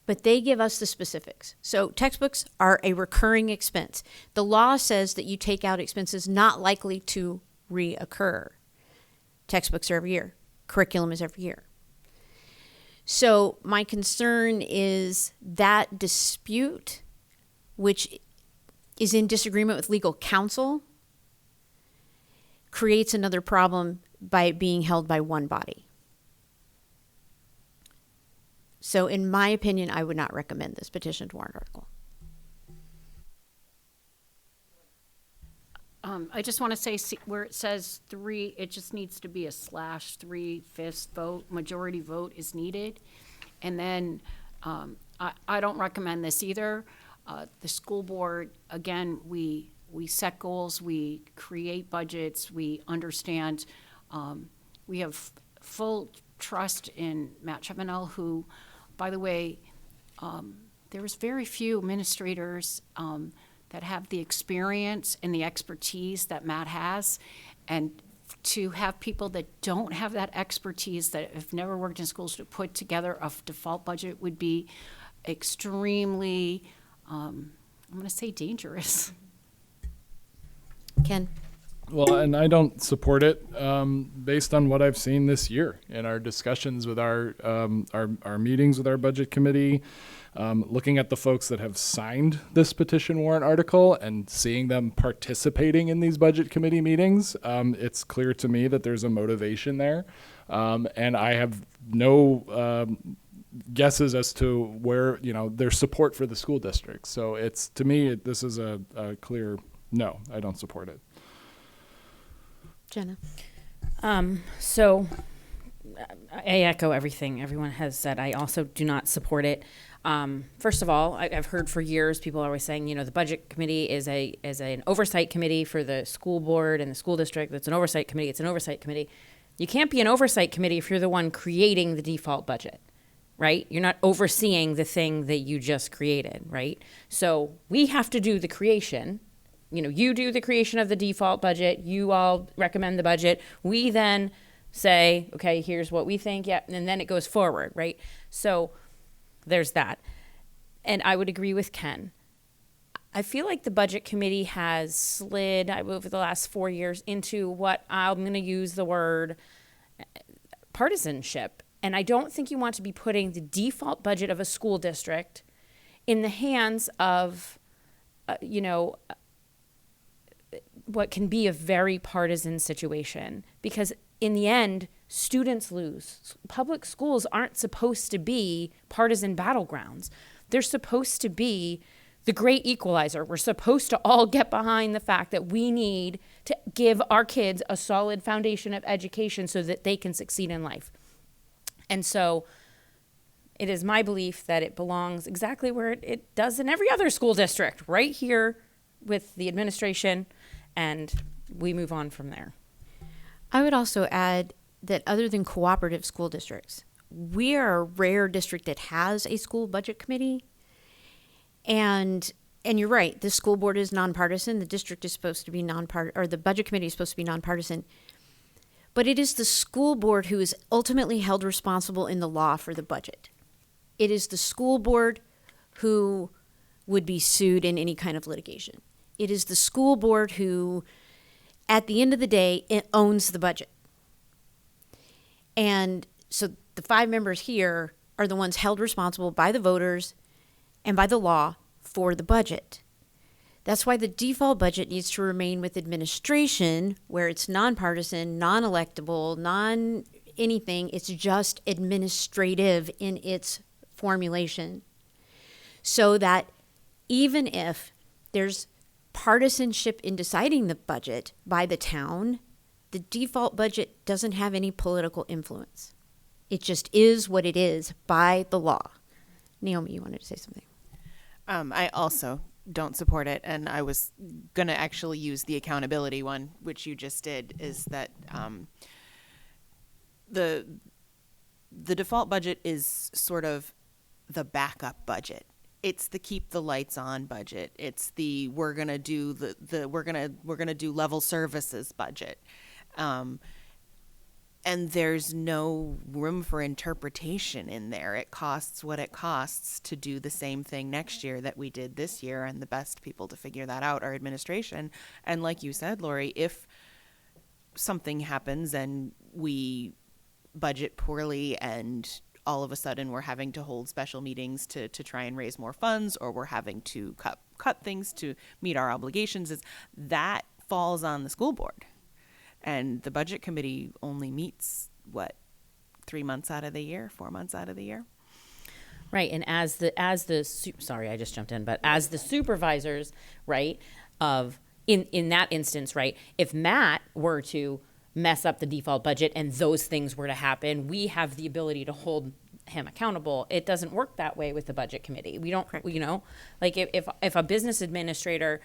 but they give us the specifics. So textbooks are a recurring expense. The law says that you take out expenses not likely to reoccur. Textbooks are every year. Curriculum is every year. So my concern is that dispute, which is in disagreement with legal counsel, creates another problem by it being held by one body. So in my opinion, I would not recommend this petitioned warrant article. I just want to say, where it says 3, it just needs to be a /3/5 vote. Majority vote is needed. And then I don't recommend this either. The school board, again, we set goals, we create budgets, we understand. We have full trust in Matt Chapmanel, who, by the way, there's very few administrators that have the experience and the expertise that Matt has. And to have people that don't have that expertise, that have never worked in schools, to put together a default budget would be extremely, I'm going to say, dangerous. Ken? Well, and I don't support it based on what I've seen this year in our discussions with our meetings with our budget committee, looking at the folks that have signed this petition warrant article and seeing them participating in these budget committee meetings. It's clear to me that there's a motivation there, and I have no guesses as to where their support for the school district. So it's, to me, this is a clear no. I don't support it. Jenna? So I echo everything everyone has said. I also do not support it. First of all, I've heard for years people are always saying, the budget committee is an oversight committee for the school board and the school district. It's an oversight committee. It's an oversight committee. You can't be an oversight committee if you're the one creating the default budget, right? You're not overseeing the thing that you just created, right? So we have to do the creation. You do the creation of the default budget. You all recommend the budget. We then say, okay, here's what we think. Yeah, and then it goes forward, right? So there's that. And I would agree with Ken. I feel like the budget committee has slid over the last 4 years into what I'm going to use the word partisanship. And I don't think you want to be putting the default budget of a school district in the hands of, what can be a very partisan situation, because in the end, students lose. Public schools aren't supposed to be partisan battlegrounds. They're supposed to be the great equalizer. We're supposed to all get behind the fact that we need to give our kids a solid foundation of education so that they can succeed in life. And so it is my belief that it belongs exactly where it does in every other school district, right here with the administration, and we move on from there. I would also add that other than cooperative school districts, we are a rare district that has a school budget committee. And you're right, the school board is nonpartisan. The district is supposed to be nonpartisan, or the budget committee is supposed to be nonpartisan. But it is the school board who is ultimately held responsible in the law for the budget. It is the school board who would be sued in any kind of litigation. It is the school board who, at the end of the day, it owns the budget. And so the 5 members here are the ones held responsible by the voters and by the law for the budget. That's why the default budget needs to remain with administration, where it's nonpartisan, non-electable, non-anything. It's just administrative in its formulation. So that even if there's partisanship in deciding the budget by the town, the default budget doesn't have any political influence. It just is what it is by the law. Naomi, you wanted to say something? I also don't support it, and I was going to actually use the accountability one, which you just did, is that the default budget is sort of the backup budget. It's the keep the lights on budget. It's the we're going to do we're going to do level services budget. And there's no room for interpretation in there. It costs what it costs to do the same thing next year that we did this year, and the best people to figure that out are administration. And like you said, Lori, if something happens and we budget poorly and all of a sudden we're having to hold special meetings to try and raise more funds, or we're having to cut things to meet our obligations, that falls on the school board. And the budget committee only meets, 3 months out of the year, 4 months out of the year? Right, and as the sorry, I just jumped in, but as the supervisors, right, of in that instance, right, if Matt were to mess up the default budget and those things were to happen, we have the ability to hold him accountable. It doesn't work that way with the budget committee. We don't, you know, like if a business administrator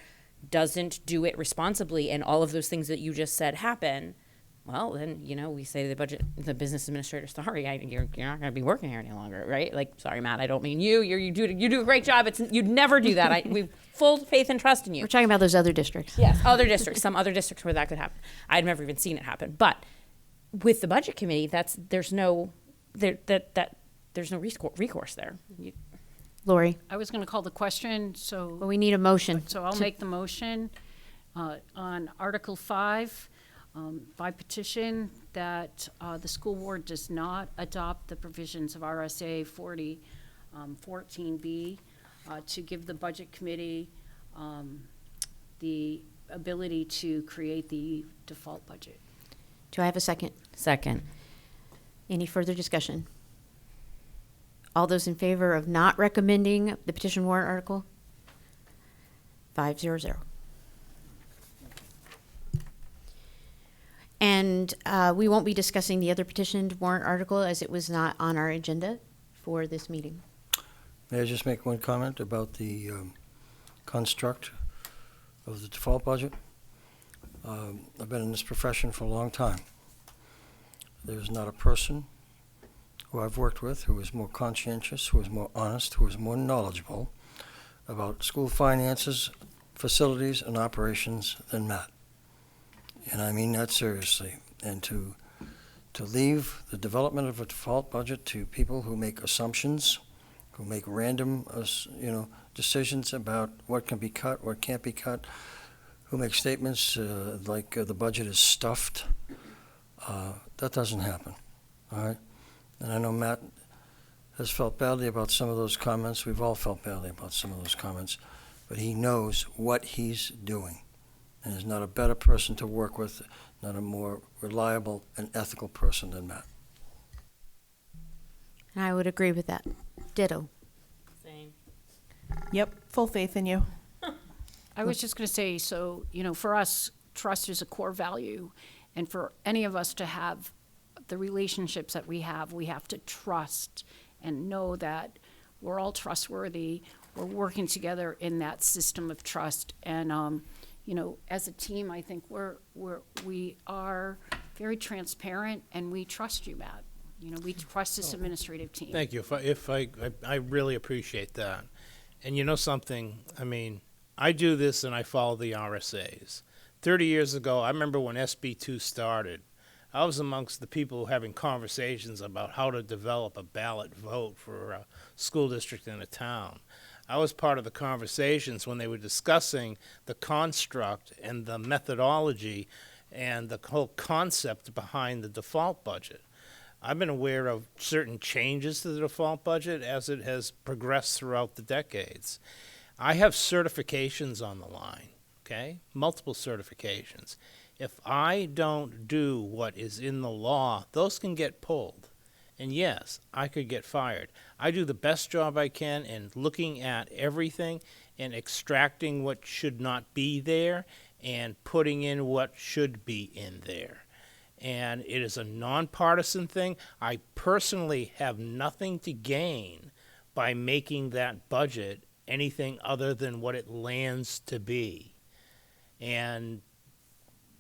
doesn't do it responsibly and all of those things that you just said happen, well, then, you know, we say to the business administrator, sorry, you're not going to be working here any longer, right? Like, sorry, Matt, I don't mean you. You do a great job. You'd never do that. We've full faith and trust in you. We're talking about those other districts. Yes, other districts, some other districts where that could happen. I've never even seen it happen. But with the budget committee, there's no recourse there. Lori, I was going to call the question, well, we need a motion. so I'll make the motion on Article 5, by petition, that the school board does not adopt the provisions of RSA 4014B to give the budget committee the ability to create the default budget. Do I have a second? Second. Any further discussion? All those in favor of not recommending the petition warrant article? 500. And we won't be discussing the other petitioned warrant article as it was not on our agenda for this meeting. May I just make one comment about the construct of the default budget? I've been in this profession for a long time. There's not a person who I've worked with who is more conscientious, who is more honest, who is more knowledgeable about school finances, facilities, and operations than Matt. And I mean that seriously. And to leave the development of a default budget to people who make assumptions, who make random, decisions about what can be cut, what can't be cut, who make statements like the budget is stuffed, that doesn't happen, all right? And I know Matt has felt badly about some of those comments. We've all felt badly about some of those comments. But he knows what he's doing. and there's not a better person to work with, not a more reliable and ethical person than Matt. I would agree with that. Ditto. Yep, full faith in you. I was just going to say, so, for us, trust is a core value. And for any of us to have the relationships that we have to trust and know that we're all trustworthy. We're working together in that system of trust. And, as a team, I think we are very transparent, and we trust you, Matt. We trust this administrative team. Thank you. I really appreciate that. And you know something, I do this and I follow the RSAs. 30 years ago, I remember when SB2 started, I was amongst the people having conversations about how to develop a ballot vote for a school district in a town. I was part of the conversations when they were discussing the construct and the methodology and the whole concept behind the default budget. I've been aware of certain changes to the default budget as it has progressed throughout the decades. I have certifications on the line, okay? Multiple certifications. If I don't do what is in the law, those can get pulled. And yes, I could get fired. I do the best job I can in looking at everything and extracting what should not be there and putting in what should be in there. And it is a nonpartisan thing. I personally have nothing to gain by making that budget anything other than what it lands to be. And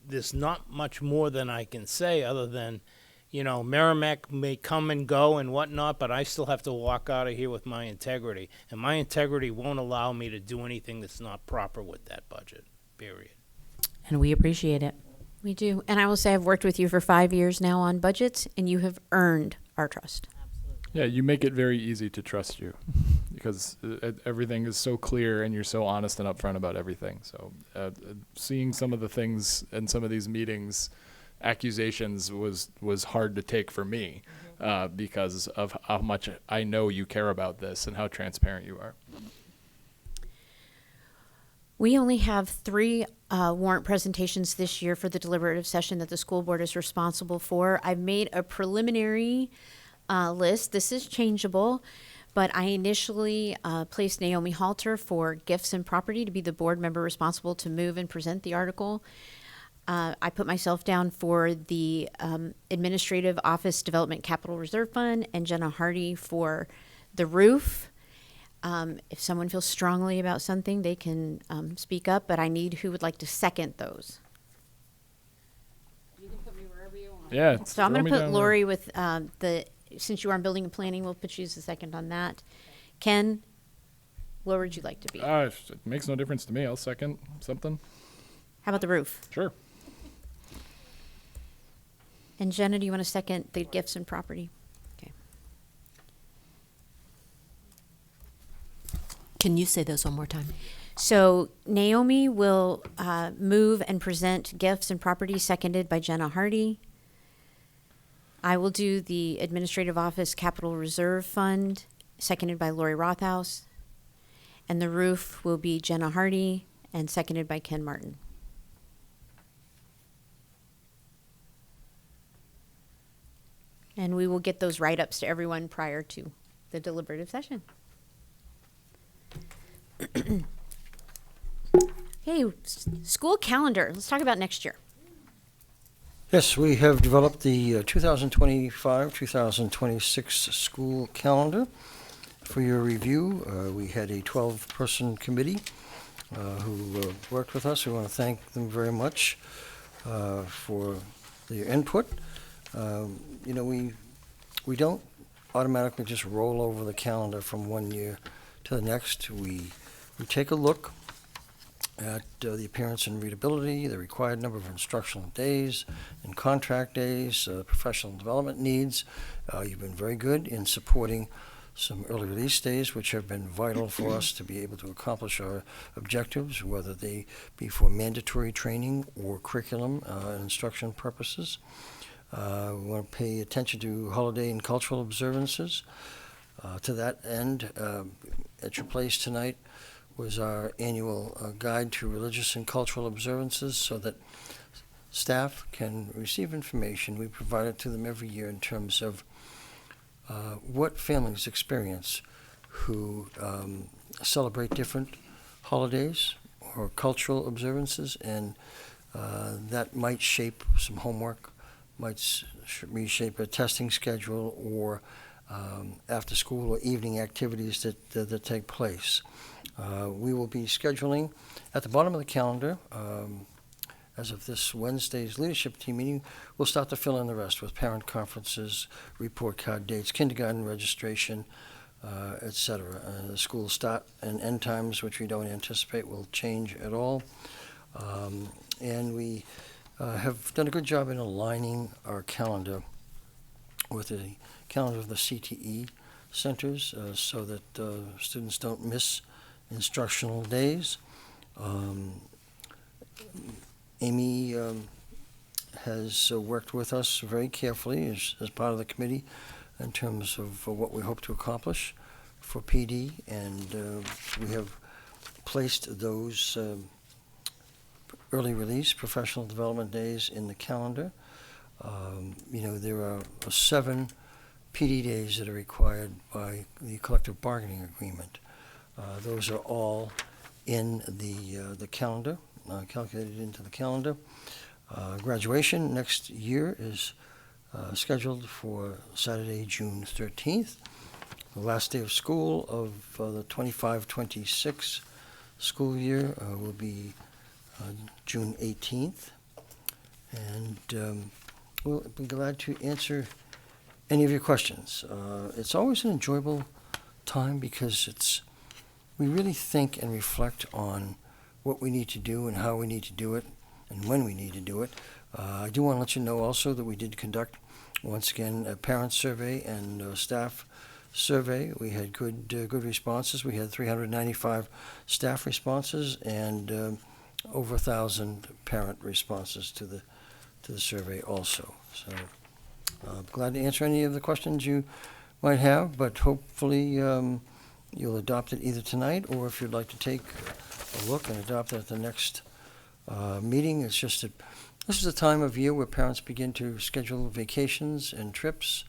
there's not much more than I can say other than, Merrimack may come and go and whatnot, but I still have to walk out of here with my integrity. And my integrity won't allow me to do anything that's not proper with that budget, period. And we appreciate it. We do. And I will say I've worked with you for 5 years now on budgets, and you have earned our trust. Yeah, you make it very easy to trust you because everything is so clear and you're so honest and upfront about everything. So seeing some of the things in some of these meetings, accusations was hard to take for me because of how much I know you care about this and how transparent you are. We only have 3 warrant presentations this year for the deliberative session that the school board is responsible for. I've made a preliminary list. This is changeable, but I initially placed Naomi Halter for gifts and property to be the board member responsible to move and present the article. I put myself down for the Administrative Office Development Capital Reserve Fund and Jenna Hardy for the roof. If someone feels strongly about something, they can speak up, but I need who would like to second those. You can put me wherever you want. Yeah. So I'm throw going me to put down Lori with since you are on building and planning, we'll put you as the second on that. Ken, where would you like to be? It makes no difference to me. I'll second something. How about the roof? Sure. And Jenna, do you want to second the gifts and property? Okay. Can you say those one more time? So Naomi will move and present gifts and property, seconded by Jenna Hardy. I will do the Administrative Office Capital Reserve Fund, seconded by Lori Rothaus. And the roof will be Jenna Hardy and seconded by Ken Martin. And we will get those write-ups to everyone prior to the deliberative session. Okay, school calendar. Let's talk about next year. Yes, we have developed the 2025-2026 school calendar for your review. We had a 12-person committee who worked with us. We want to thank them very much for their input. We don't automatically just roll over the calendar from one year to the next. We take a look at the appearance and readability, the required number of instructional days and contract days, professional development needs. You've been very good in supporting some early release days, which have been vital for us to be able to accomplish our objectives, whether they be for mandatory training or curriculum and instruction purposes. We want to pay attention to holiday and cultural observances. To that end, at your place tonight, was our annual guide to religious and cultural observances so that staff can receive information. We provide it to them every year in terms of what families experience who celebrate different holidays or cultural observances, and that might shape some homework, might reshape a testing schedule, or after school or evening activities that take place. We will be scheduling at the bottom of the calendar, as of this Wednesday's leadership team meeting, we'll start to fill in the rest with parent conferences, report card dates, kindergarten registration, et cetera. The school start and end times, which we don't anticipate will change at all. And we have done a good job in aligning our calendar with the calendar of the CTE centers so that students don't miss instructional days. Amy has worked with us very carefully as part of the committee in terms of what we hope to accomplish for PD, and we have placed those early release professional development days in the calendar. There are 7 PD days that are required by the collective bargaining agreement. Those are all in the calendar, calculated into the calendar. Graduation next year is scheduled for Saturday, June 13th. The last day of school of the 25-26 school year will be June 18th. And we'll be glad to answer any of your questions. It's always an enjoyable time because we really think and reflect on what we need to do and how we need to do it and when we need to do it. I do want to let you know also that we did conduct, once again, a parent survey and staff survey. We had good responses. We had 395 staff responses and over 1,000 parent responses to the survey also. So I'm glad to answer any of the questions you might have, but hopefully you'll adopt it either tonight, or if you'd like to take a look and adopt it at the next meeting. It's just that this is a time of year where parents begin to schedule vacations and trips,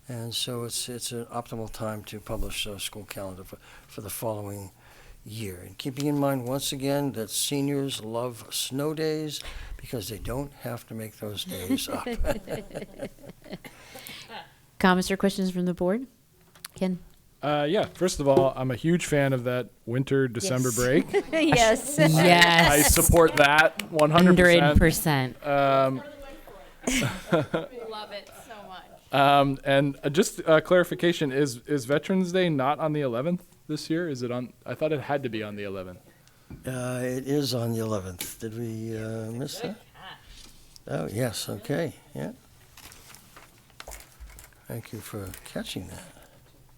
and so it's an optimal time to publish a school calendar for the following year. And keeping in mind, once again, that seniors love snow days because they don't have to make those days up. Comments or questions from the board? Ken? Yeah, first of all, I'm a huge fan of that winter December break. Yes. I Yes. support that 100%. 100%. Love it so much. And just clarification, is Veterans Day not on the 11th this year? Is it on? I thought it had to be on the 11th. It is on the 11th. Did we miss that? Oh, yes, okay, yeah. Thank you for catching that.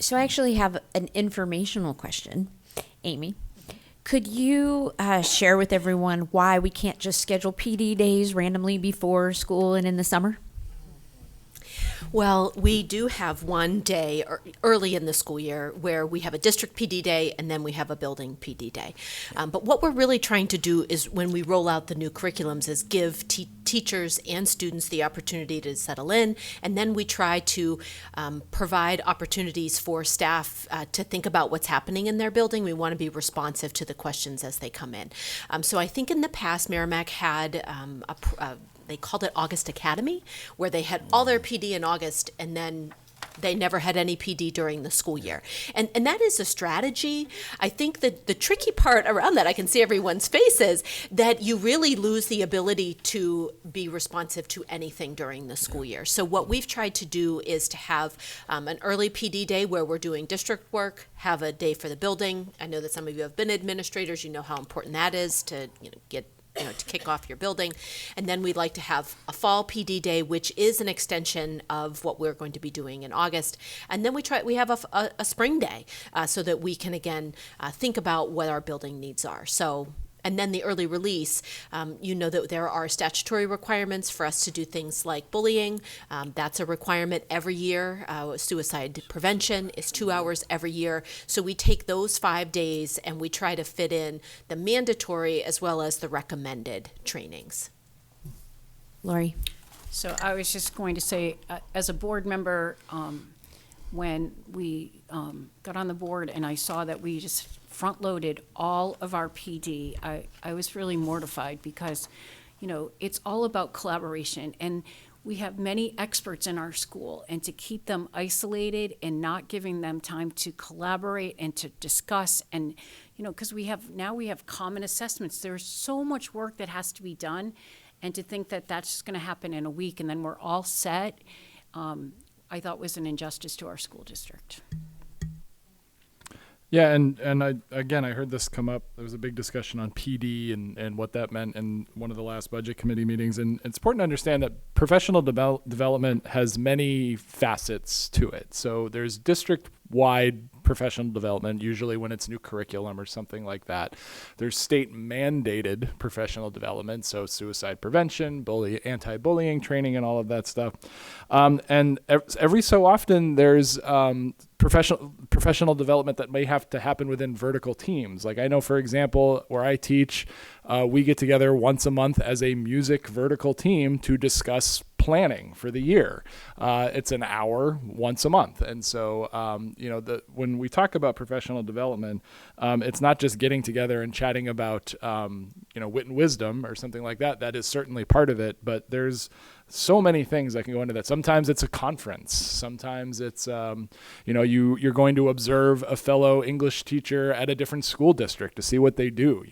So I actually have an informational question, Amy. Could you share with everyone why we can't just schedule PD days randomly before school and in the summer? Well, we do have one day early in the school year where we have a district PD day and then we have a building PD day. But what we're really trying to do is when we roll out the new curriculums is give teachers and students the opportunity to settle in, and then we try to provide opportunities for staff to think about what's happening in their building. We want to be responsive to the questions as they come in. So I think in the past, Merrimack had they called it August Academy, where they had all their PD in August and then they never had any PD during the school year. And that is a strategy. I think that the tricky part around that, I can see everyone's faces, that you really lose the ability to be responsive to anything during the school year. So what we've tried to do is to have an early PD day where we're doing district work, have a day for the building. I know that some of you have been administrators, you know how important that is to to kick off your building. And then we'd like to have a fall PD day, which is an extension of what we're going to be doing in August. And then we have a spring day so that we can, again, think about what our building needs are. So And then the early release, you know that there are statutory requirements for us to do things like bullying. That's a requirement every year. Suicide prevention is 2 hours every year. So we take those 5 days and we try to fit in the mandatory as well as the recommended trainings. Lori? So I was just going to say, as a board member, when we got on the board and I saw that we just front-loaded all of our PD, I was really mortified because, it's all about collaboration. And we have many experts in our school, and to keep them isolated and not giving them time to collaborate and to discuss, and, because we have common assessments. There's so much work that has to be done, and to think that that's just going to happen in a week and then we're all set, I thought was an injustice to our school district. Yeah, and I heard this come up. There was a big discussion on PD and what that meant in one of the last budget committee meetings. And it's important to understand that professional development has many facets to it. So there's district-wide professional development, usually when it's new curriculum or something like that. There's state-mandated professional development, so suicide prevention, anti-bullying training, and all of that stuff. And every so often, there's professional development that may have to happen within vertical teams. Like I know, for example, where I teach, we get together once a month as a music vertical team to discuss planning for the year. It's an hour once a month. And so, when we talk about professional development, it's not just getting together and chatting about, wit and wisdom or something like that. That is certainly part of it, but there's so many things that can go into that. Sometimes it's a conference. Sometimes it's, you're going to observe a fellow English teacher at a different school district to see what they do.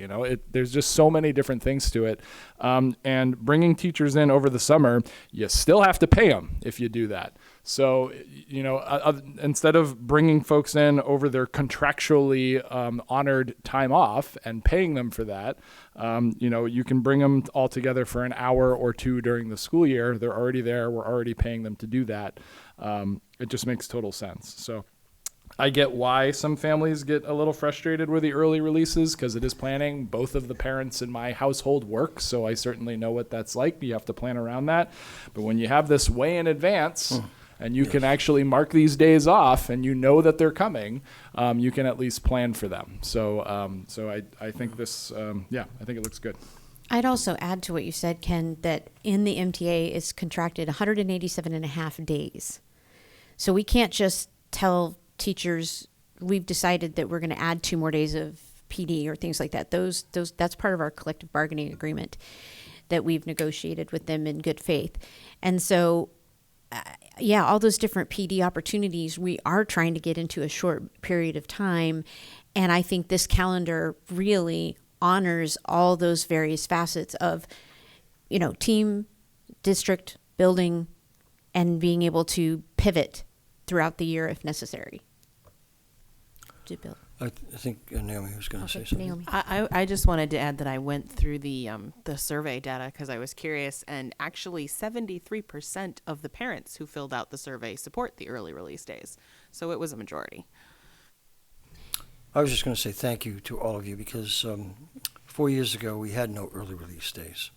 There's just so many different things to it. And bringing teachers in over the summer, you still have to pay them if you do that. So, instead of bringing folks in over their contractually honored time off and paying them for that, you can bring them all together for an hour or two during the school year. They're already there. We're already paying them to do that. It just makes total sense. So I get why some families get a little frustrated with the early releases because it is planning. Both of the parents in my household work, so I certainly know what that's like. You have to plan around that. But when you have this way in advance, and you can actually mark these days off and you know that they're coming, you can at least plan for them. So I think this, I think it looks good. I'd also add to what you said, Ken, that in the MTA is contracted 187 and a half days. So we can't just tell teachers we've decided that we're going to add 2 more days of PD or things like that. That's part of our collective bargaining agreement that we've negotiated with them in good faith. And so all those different PD opportunities we are trying to get into a short period of time. And I think this calendar really honors all those various facets of, team, district, building, and being able to pivot throughout the year if necessary. I think Naomi was going to say something. Naomi. I just wanted to add that I went through the survey data because I was curious, and actually 73% of the parents who filled out the survey support the early release days. So it was a majority. I was just going to say thank you to all of you because 4 years ago we had no early release days.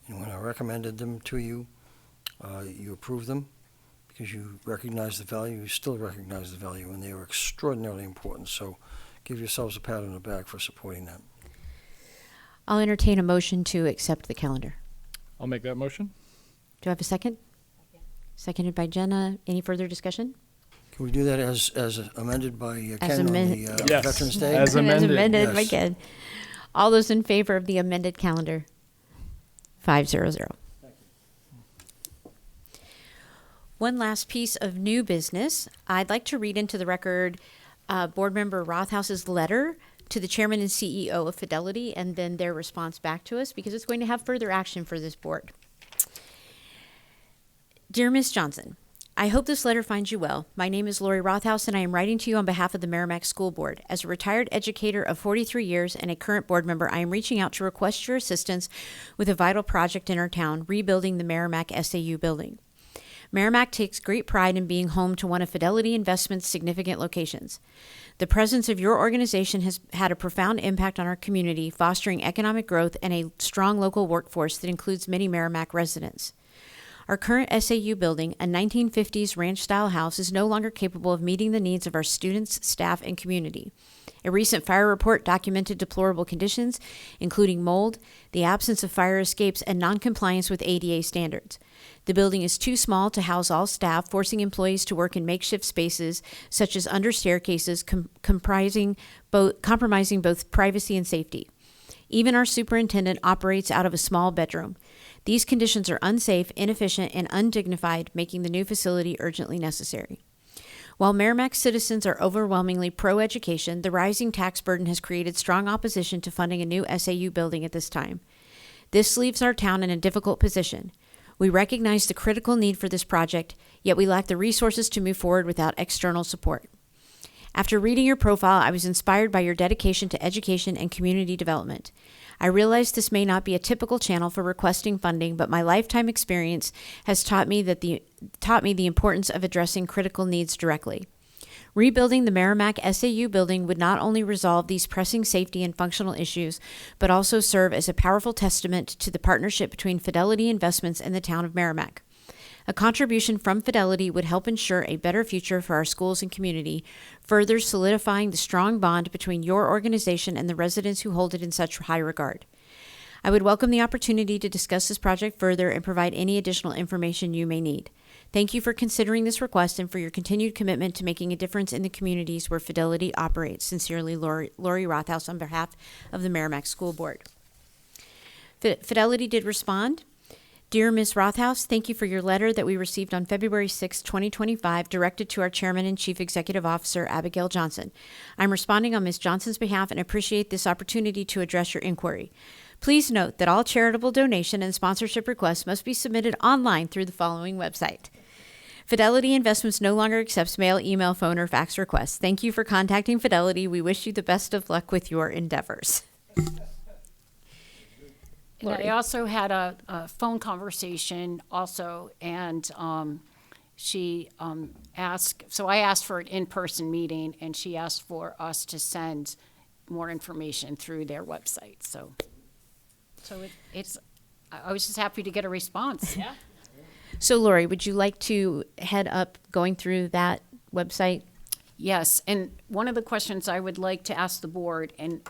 And when I recommended them to you, you approved them. Because you recognize the value, you still recognize the value, and they are extraordinarily important. So give yourselves a pat on the back for supporting that. I'll entertain a motion to accept the calendar. I'll make that motion. Do I have a second? Seconded by Jenna. Any further discussion? Can we do that as amended by Ken As on amended. the Yes. Veterans Day? As amended. As amended by Yes. Ken. All those in favor of the amended calendar? 500. One last piece of new business. I'd like to read into the record Board Member Rothhaus's letter to the Chairman and CEO of Fidelity and then their response back to us because it's going to have further action for this board. Dear Ms. Johnson, I hope this letter finds you well. My name is Lori Rothaus, and I am writing to you on behalf of the Merrimack School Board. As a retired educator of 43 years and a current board member, I am reaching out to request your assistance with a vital project in our town, rebuilding the Merrimack SAU building. Merrimack takes great pride in being home to one of Fidelity Investments' significant locations. The presence of your organization has had a profound impact on our community, fostering economic growth and a strong local workforce that includes many Merrimack residents. Our current SAU building, a 1950s ranch-style house, is no longer capable of meeting the needs of our students, staff, and community. A recent fire report documented deplorable conditions, including mold, the absence of fire escapes, and noncompliance with ADA standards. The building is too small to house all staff, forcing employees to work in makeshift spaces, such as under staircases, compromising both privacy and safety. Even our superintendent operates out of a small bedroom. These conditions are unsafe, inefficient, and undignified, making the new facility urgently necessary. While Merrimack citizens are overwhelmingly pro-education, the rising tax burden has created strong opposition to funding a new SAU building at this time. This leaves our town in a difficult position. We recognize the critical need for this project, yet we lack the resources to move forward without external support. After reading your profile, I was inspired by your dedication to education and community development. I realize this may not be a typical channel for requesting funding, but my lifetime experience has taught me the importance of addressing critical needs directly. Rebuilding the Merrimack SAU building would not only resolve these pressing safety and functional issues, but also serve as a powerful testament to the partnership between Fidelity Investments and the town of Merrimack. A contribution from Fidelity would help ensure a better future for our schools and community, further solidifying the strong bond between your organization and the residents who hold it in such high regard. I would welcome the opportunity to discuss this project further and provide any additional information you may need. Thank you for considering this request and for your continued commitment to making a difference in the communities where Fidelity operates. Sincerely, Lori Rothaus, on behalf of the Merrimack School Board. Fidelity did respond. Dear Ms. Rothaus, thank you for your letter that we received on February 6, 2025, directed to our Chairman and Chief Executive Officer, Abigail Johnson. I'm responding on Ms. Johnson's behalf and appreciate this opportunity to address your inquiry. Please note that all charitable donation and sponsorship requests must be submitted online through the following website. Fidelity Investments no longer accepts mail, email, phone, or fax requests. Thank you for contacting Fidelity. We wish you the best of luck with your endeavors. And I also had a phone conversation also, and she asked, so I asked for an in-person meeting, and she asked for us to send more information through their website. So I was just happy to get a response. Yeah. So, Lori, would you like to head up going through that website? Yes, and one of the questions I would like to ask the board, and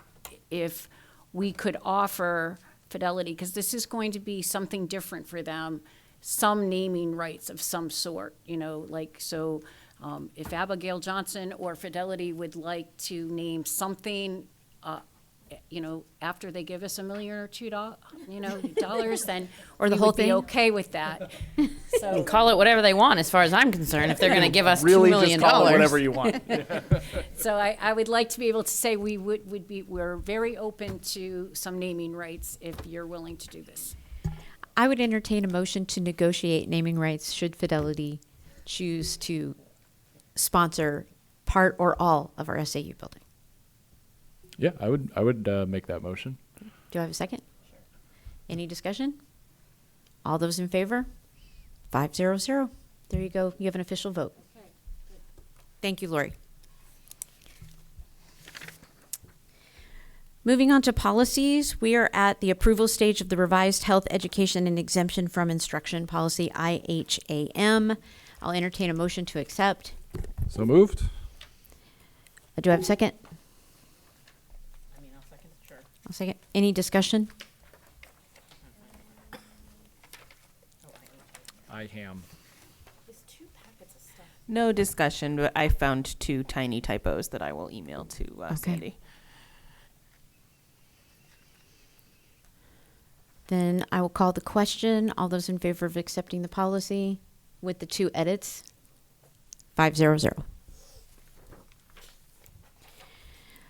if we could offer Fidelity, because this is going to be something different for them, some naming rights of some sort, if Abigail Johnson or Fidelity would like to name something, after they give us $1 million or $2, then Or the we whole would be thing? okay with that. So, Call it whatever they want, as far as I'm concerned. If they're going to give us Really, $2 million, just call it whatever you want. so I would like to be able to say we're very open to some naming rights if you're willing to do this. I would entertain a motion to negotiate naming rights should Fidelity choose to sponsor part or all of our SAU building. Yeah, I would make that motion. Do I have a second? Sure. Any discussion? All those in favor? 500. There you go. You have an official vote. Okay, good. Thank you, Lori. Moving on to policies, we are at the approval stage of the revised health, education, and exemption from instruction policy, IHAM. I'll entertain a motion to accept. So moved. Do I have a second? I'll second, sure. I'll second. Any discussion? IHAM. No discussion, but I found 2 tiny typos that I will email to Sandy. Then I will call the question. All those in favor of accepting the policy with the 2 edits? 500. All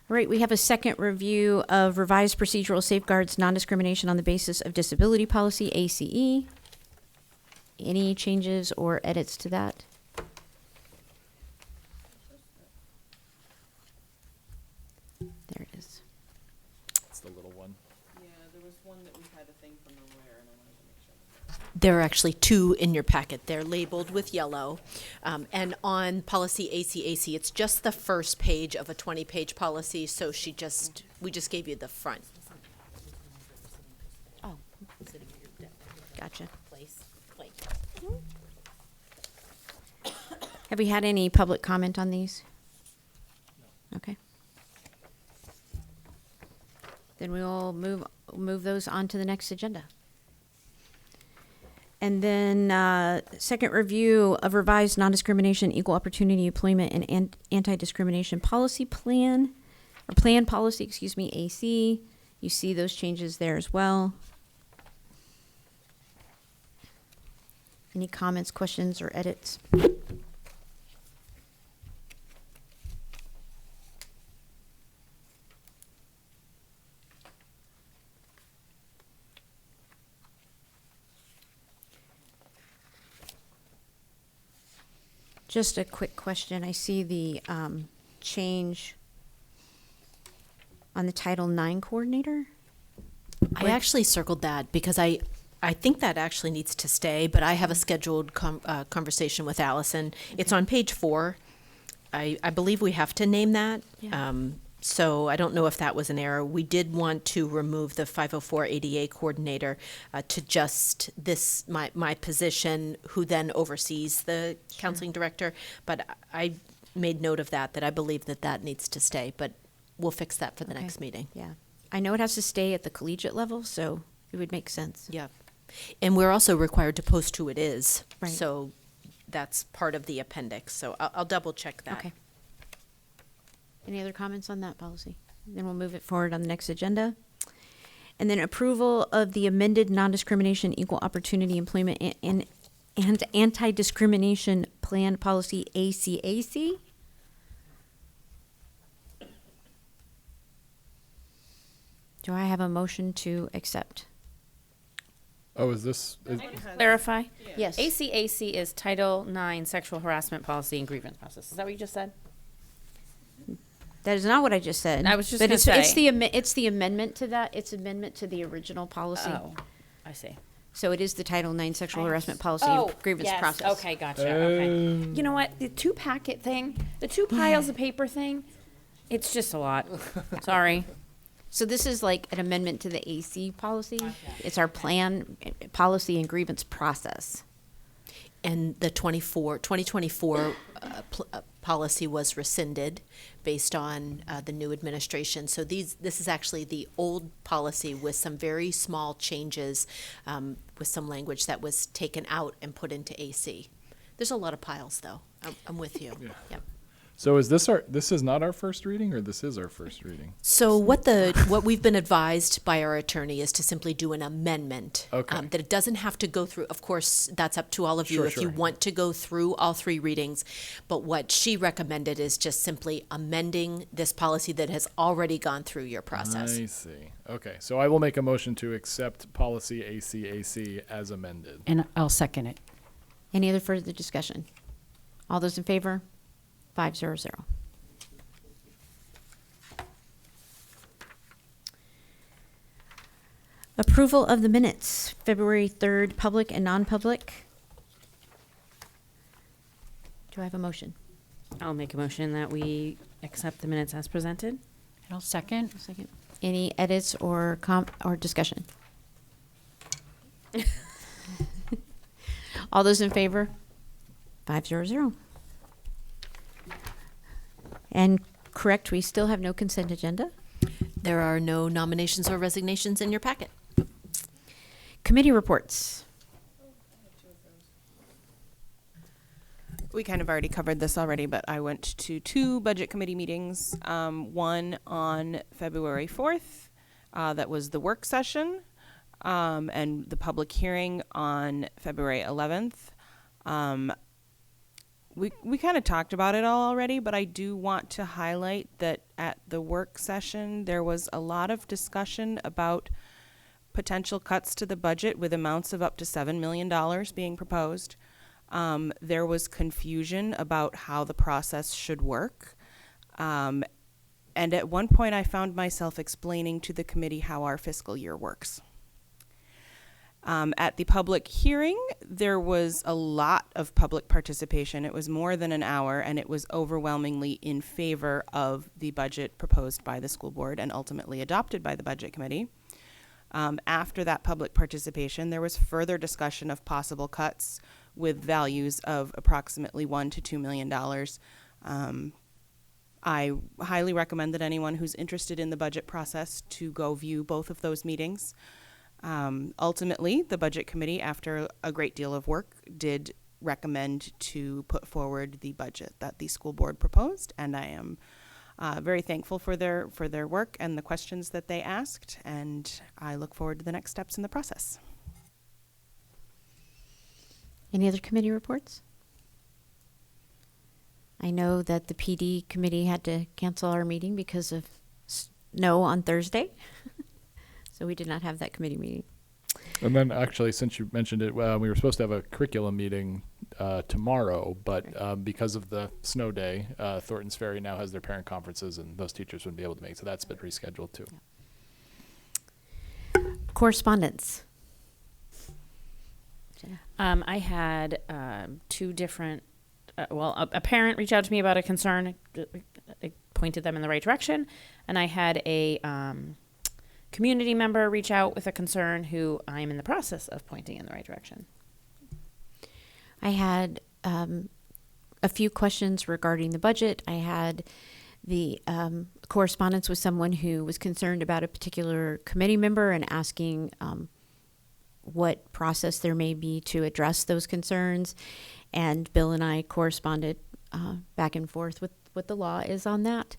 right, we have a second review of revised procedural safeguards, non-discrimination on the basis of disability policy, ACE. Any changes or edits to that? There it is. It's the little one. Yeah, there was one that we had a thing from the lawyer, and I wanted to make sure. There are actually two in your packet. They're labeled with yellow. And on policy ACAC, it's just the first page of a 20-page policy, so we just gave you the front. Oh, gotcha. Place. Have we had any public comment on these? Okay. Then we'll move those on to the next agenda. And then second review of revised non-discrimination, equal opportunity employment, and anti-discrimination policy plan, or plan policy, excuse me, AC. You see those changes there as well. Any comments, questions, or edits? Just a quick question. I see the change on the Title IX coordinator. I actually circled that because I think that actually needs to stay, but I have a scheduled conversation with Allison. It's on page 4. I believe we have to name that. Yeah. So I don't know if that was an error. We did want to remove the 504 ADA coordinator to just my position, who then oversees the counseling director. But I made note of that I believe that needs to stay. But we'll fix that for the Okay. next meeting. Yeah. I know it has to stay at the collegiate level, so it would make sense. Yeah. And we're also required to post who it is. Right. So that's part of the appendix. So I'll double check that. Okay. Any other comments on that policy? Then we'll move it forward on the next agenda. And then approval of the amended non-discrimination, equal opportunity employment, and anti-discrimination plan policy ACAC. Do I have a motion to accept? Oh, is this? Clarify. Yes. ACAC is Title IX Sexual Harassment Policy and Grievance Process. Is that what you just said? That is not what I just said. I was just but gonna it's say. it's the amendment to that. It's amendment to the original policy. Oh, I see. So it is the Title IX sexual harassment policy and grievance yes. process. Okay, gotcha. Okay. You know what? The two packet thing, the two piles of paper thing, it's just a lot. Sorry. So this is like an amendment to the AC policy. It's our plan, policy, and grievance process. And the 2024 policy was rescinded based on the new administration. So this is actually the old policy with some very small changes, with some language that was taken out and put into AC. There's a lot of piles, though. I'm with you. Yeah. Yep. So is this this is not our first reading, or this is our first reading? So what we've been advised by our attorney is to simply do an amendment. Okay. That it doesn't have to go through, of course, that's up to all of you Sure, if you sure. want to go through all 3 readings. But what she recommended is just simply amending this policy that has already gone through your process. I see. Okay, so I will make a motion to accept policy ACAC as amended. And I'll second it. Any other further discussion? All those in favor? 500. Approval of the minutes, February 3rd, public and non-public. Do I have a motion? I'll make a motion that we accept the minutes as presented. And I'll second. Second. Any edits or discussion? All those in favor? 500. And correct, we still have no consent agenda. There are no nominations or resignations in your packet. Committee reports. We kind of already covered this already, but I went to 2 budget committee meetings. One on February 4th, that was the work session, and the public hearing on February 11th. We kind of talked about it all already, but I do want to highlight that at the work session, there was a lot of discussion about potential cuts to the budget with amounts of up to $7 million being proposed. There was confusion about how the process should work. And at one point, I found myself explaining to the committee how our fiscal year works. At the public hearing, there was a lot of public participation. It was more than an hour, and it was overwhelmingly in favor of the budget proposed by the school board and ultimately adopted by the budget committee. After that public participation, there was further discussion of possible cuts with values of approximately $1 to $2 million. I highly recommend that anyone who's interested in the budget process to go view both of those meetings. Ultimately, the budget committee, after a great deal of work, did recommend to put forward the budget that the school board proposed, and I am very thankful for their work and the questions that they asked, and I look forward to the next steps in the process. Any other committee reports? I know that the PD committee had to cancel our meeting because of snow on Thursday. So we did not have that committee meeting. And then actually, since you mentioned it, we were supposed to have a curriculum meeting tomorrow, but because of the snow day, Thornton's Ferry now has their parent conferences, and those teachers wouldn't be able to make, so that's been rescheduled too. Correspondence. I had two different, a parent reach out to me about a concern. I pointed them in the right direction. And I had a community member reach out with a concern who I'm in the process of pointing in the right direction. I had a few questions regarding the budget. I had the correspondence with someone who was concerned about a particular committee member and asking what process there may be to address those concerns. And Bill and I corresponded back and forth with what the law is on that.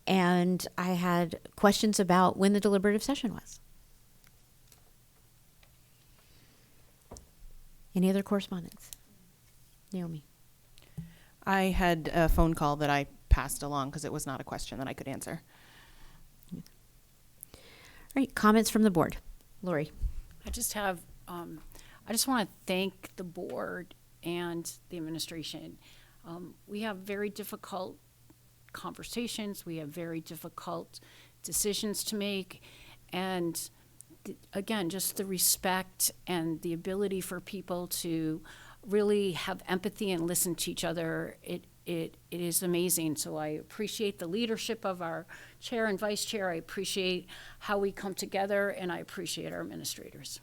And I had questions about when the deliberative session was. Any other correspondence? Naomi. I had a phone call that I passed along because it was not a question that I could answer. All right, comments from the board. Lori. I just have, I just want to thank the board and the administration. We have very difficult conversations. We have very difficult decisions to make. And again, just the respect and the ability for people to really have empathy and listen to each other, it is amazing. So I appreciate the leadership of our chair and vice chair. I appreciate how we come together, and I appreciate our administrators.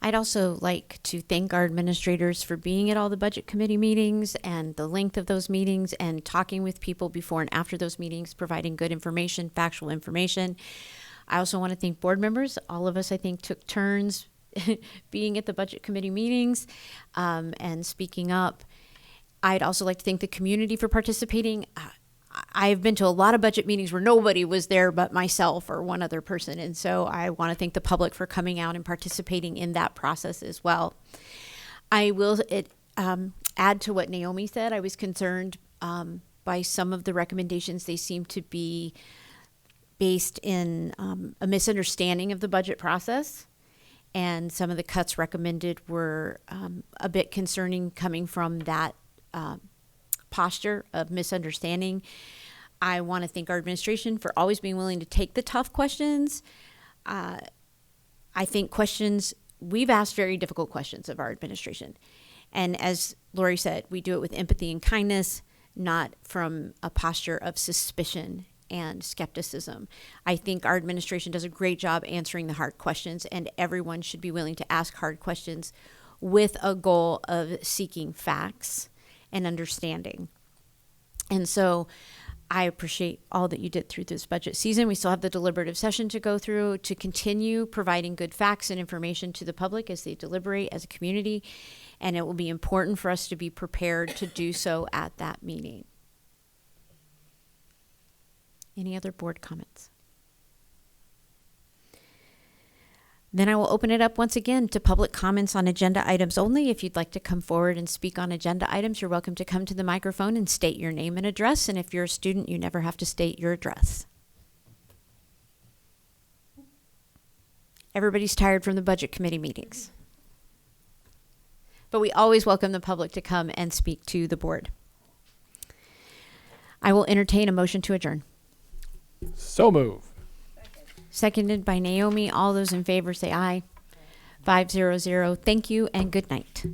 I'd also like to thank our administrators for being at all the budget committee meetings and the length of those meetings and talking with people before and after those meetings, providing good information, factual information. I also want to thank board members. All of us, I think, took turns being at the budget committee meetings and speaking up. I'd also like to thank the community for participating. I've been to a lot of budget meetings where nobody was there but myself or one other person. And so I want to thank the public for coming out and participating in that process as well. I will add to what Naomi said. I was concerned by some of the recommendations. They seem to be based in a misunderstanding of the budget process. And some of the cuts recommended were a bit concerning coming from that posture of misunderstanding. I want to thank our administration for always being willing to take the tough questions. I think we've asked very difficult questions of our administration. And as Lori said, we do it with empathy and kindness, not from a posture of suspicion and skepticism. I think our administration does a great job answering the hard questions, and everyone should be willing to ask hard questions with a goal of seeking facts and understanding. And so I appreciate all that you did through this budget season. We still have the deliberative session to go through to continue providing good facts and information to the public as they deliberate as a community. And it will be important for us to be prepared to do so at that meeting. Any other board comments? Then I will open it up once again to public comments on agenda items only. If you'd like to come forward and speak on agenda items, you're welcome to come to the microphone and state your name and address. And if you're a student, you never have to state your address. Everybody's tired from the budget committee meetings. But we always welcome the public to come and speak to the board. I will entertain a motion to adjourn. So move. seconded by Naomi. All those in favor say aye. 500. Thank you and good night.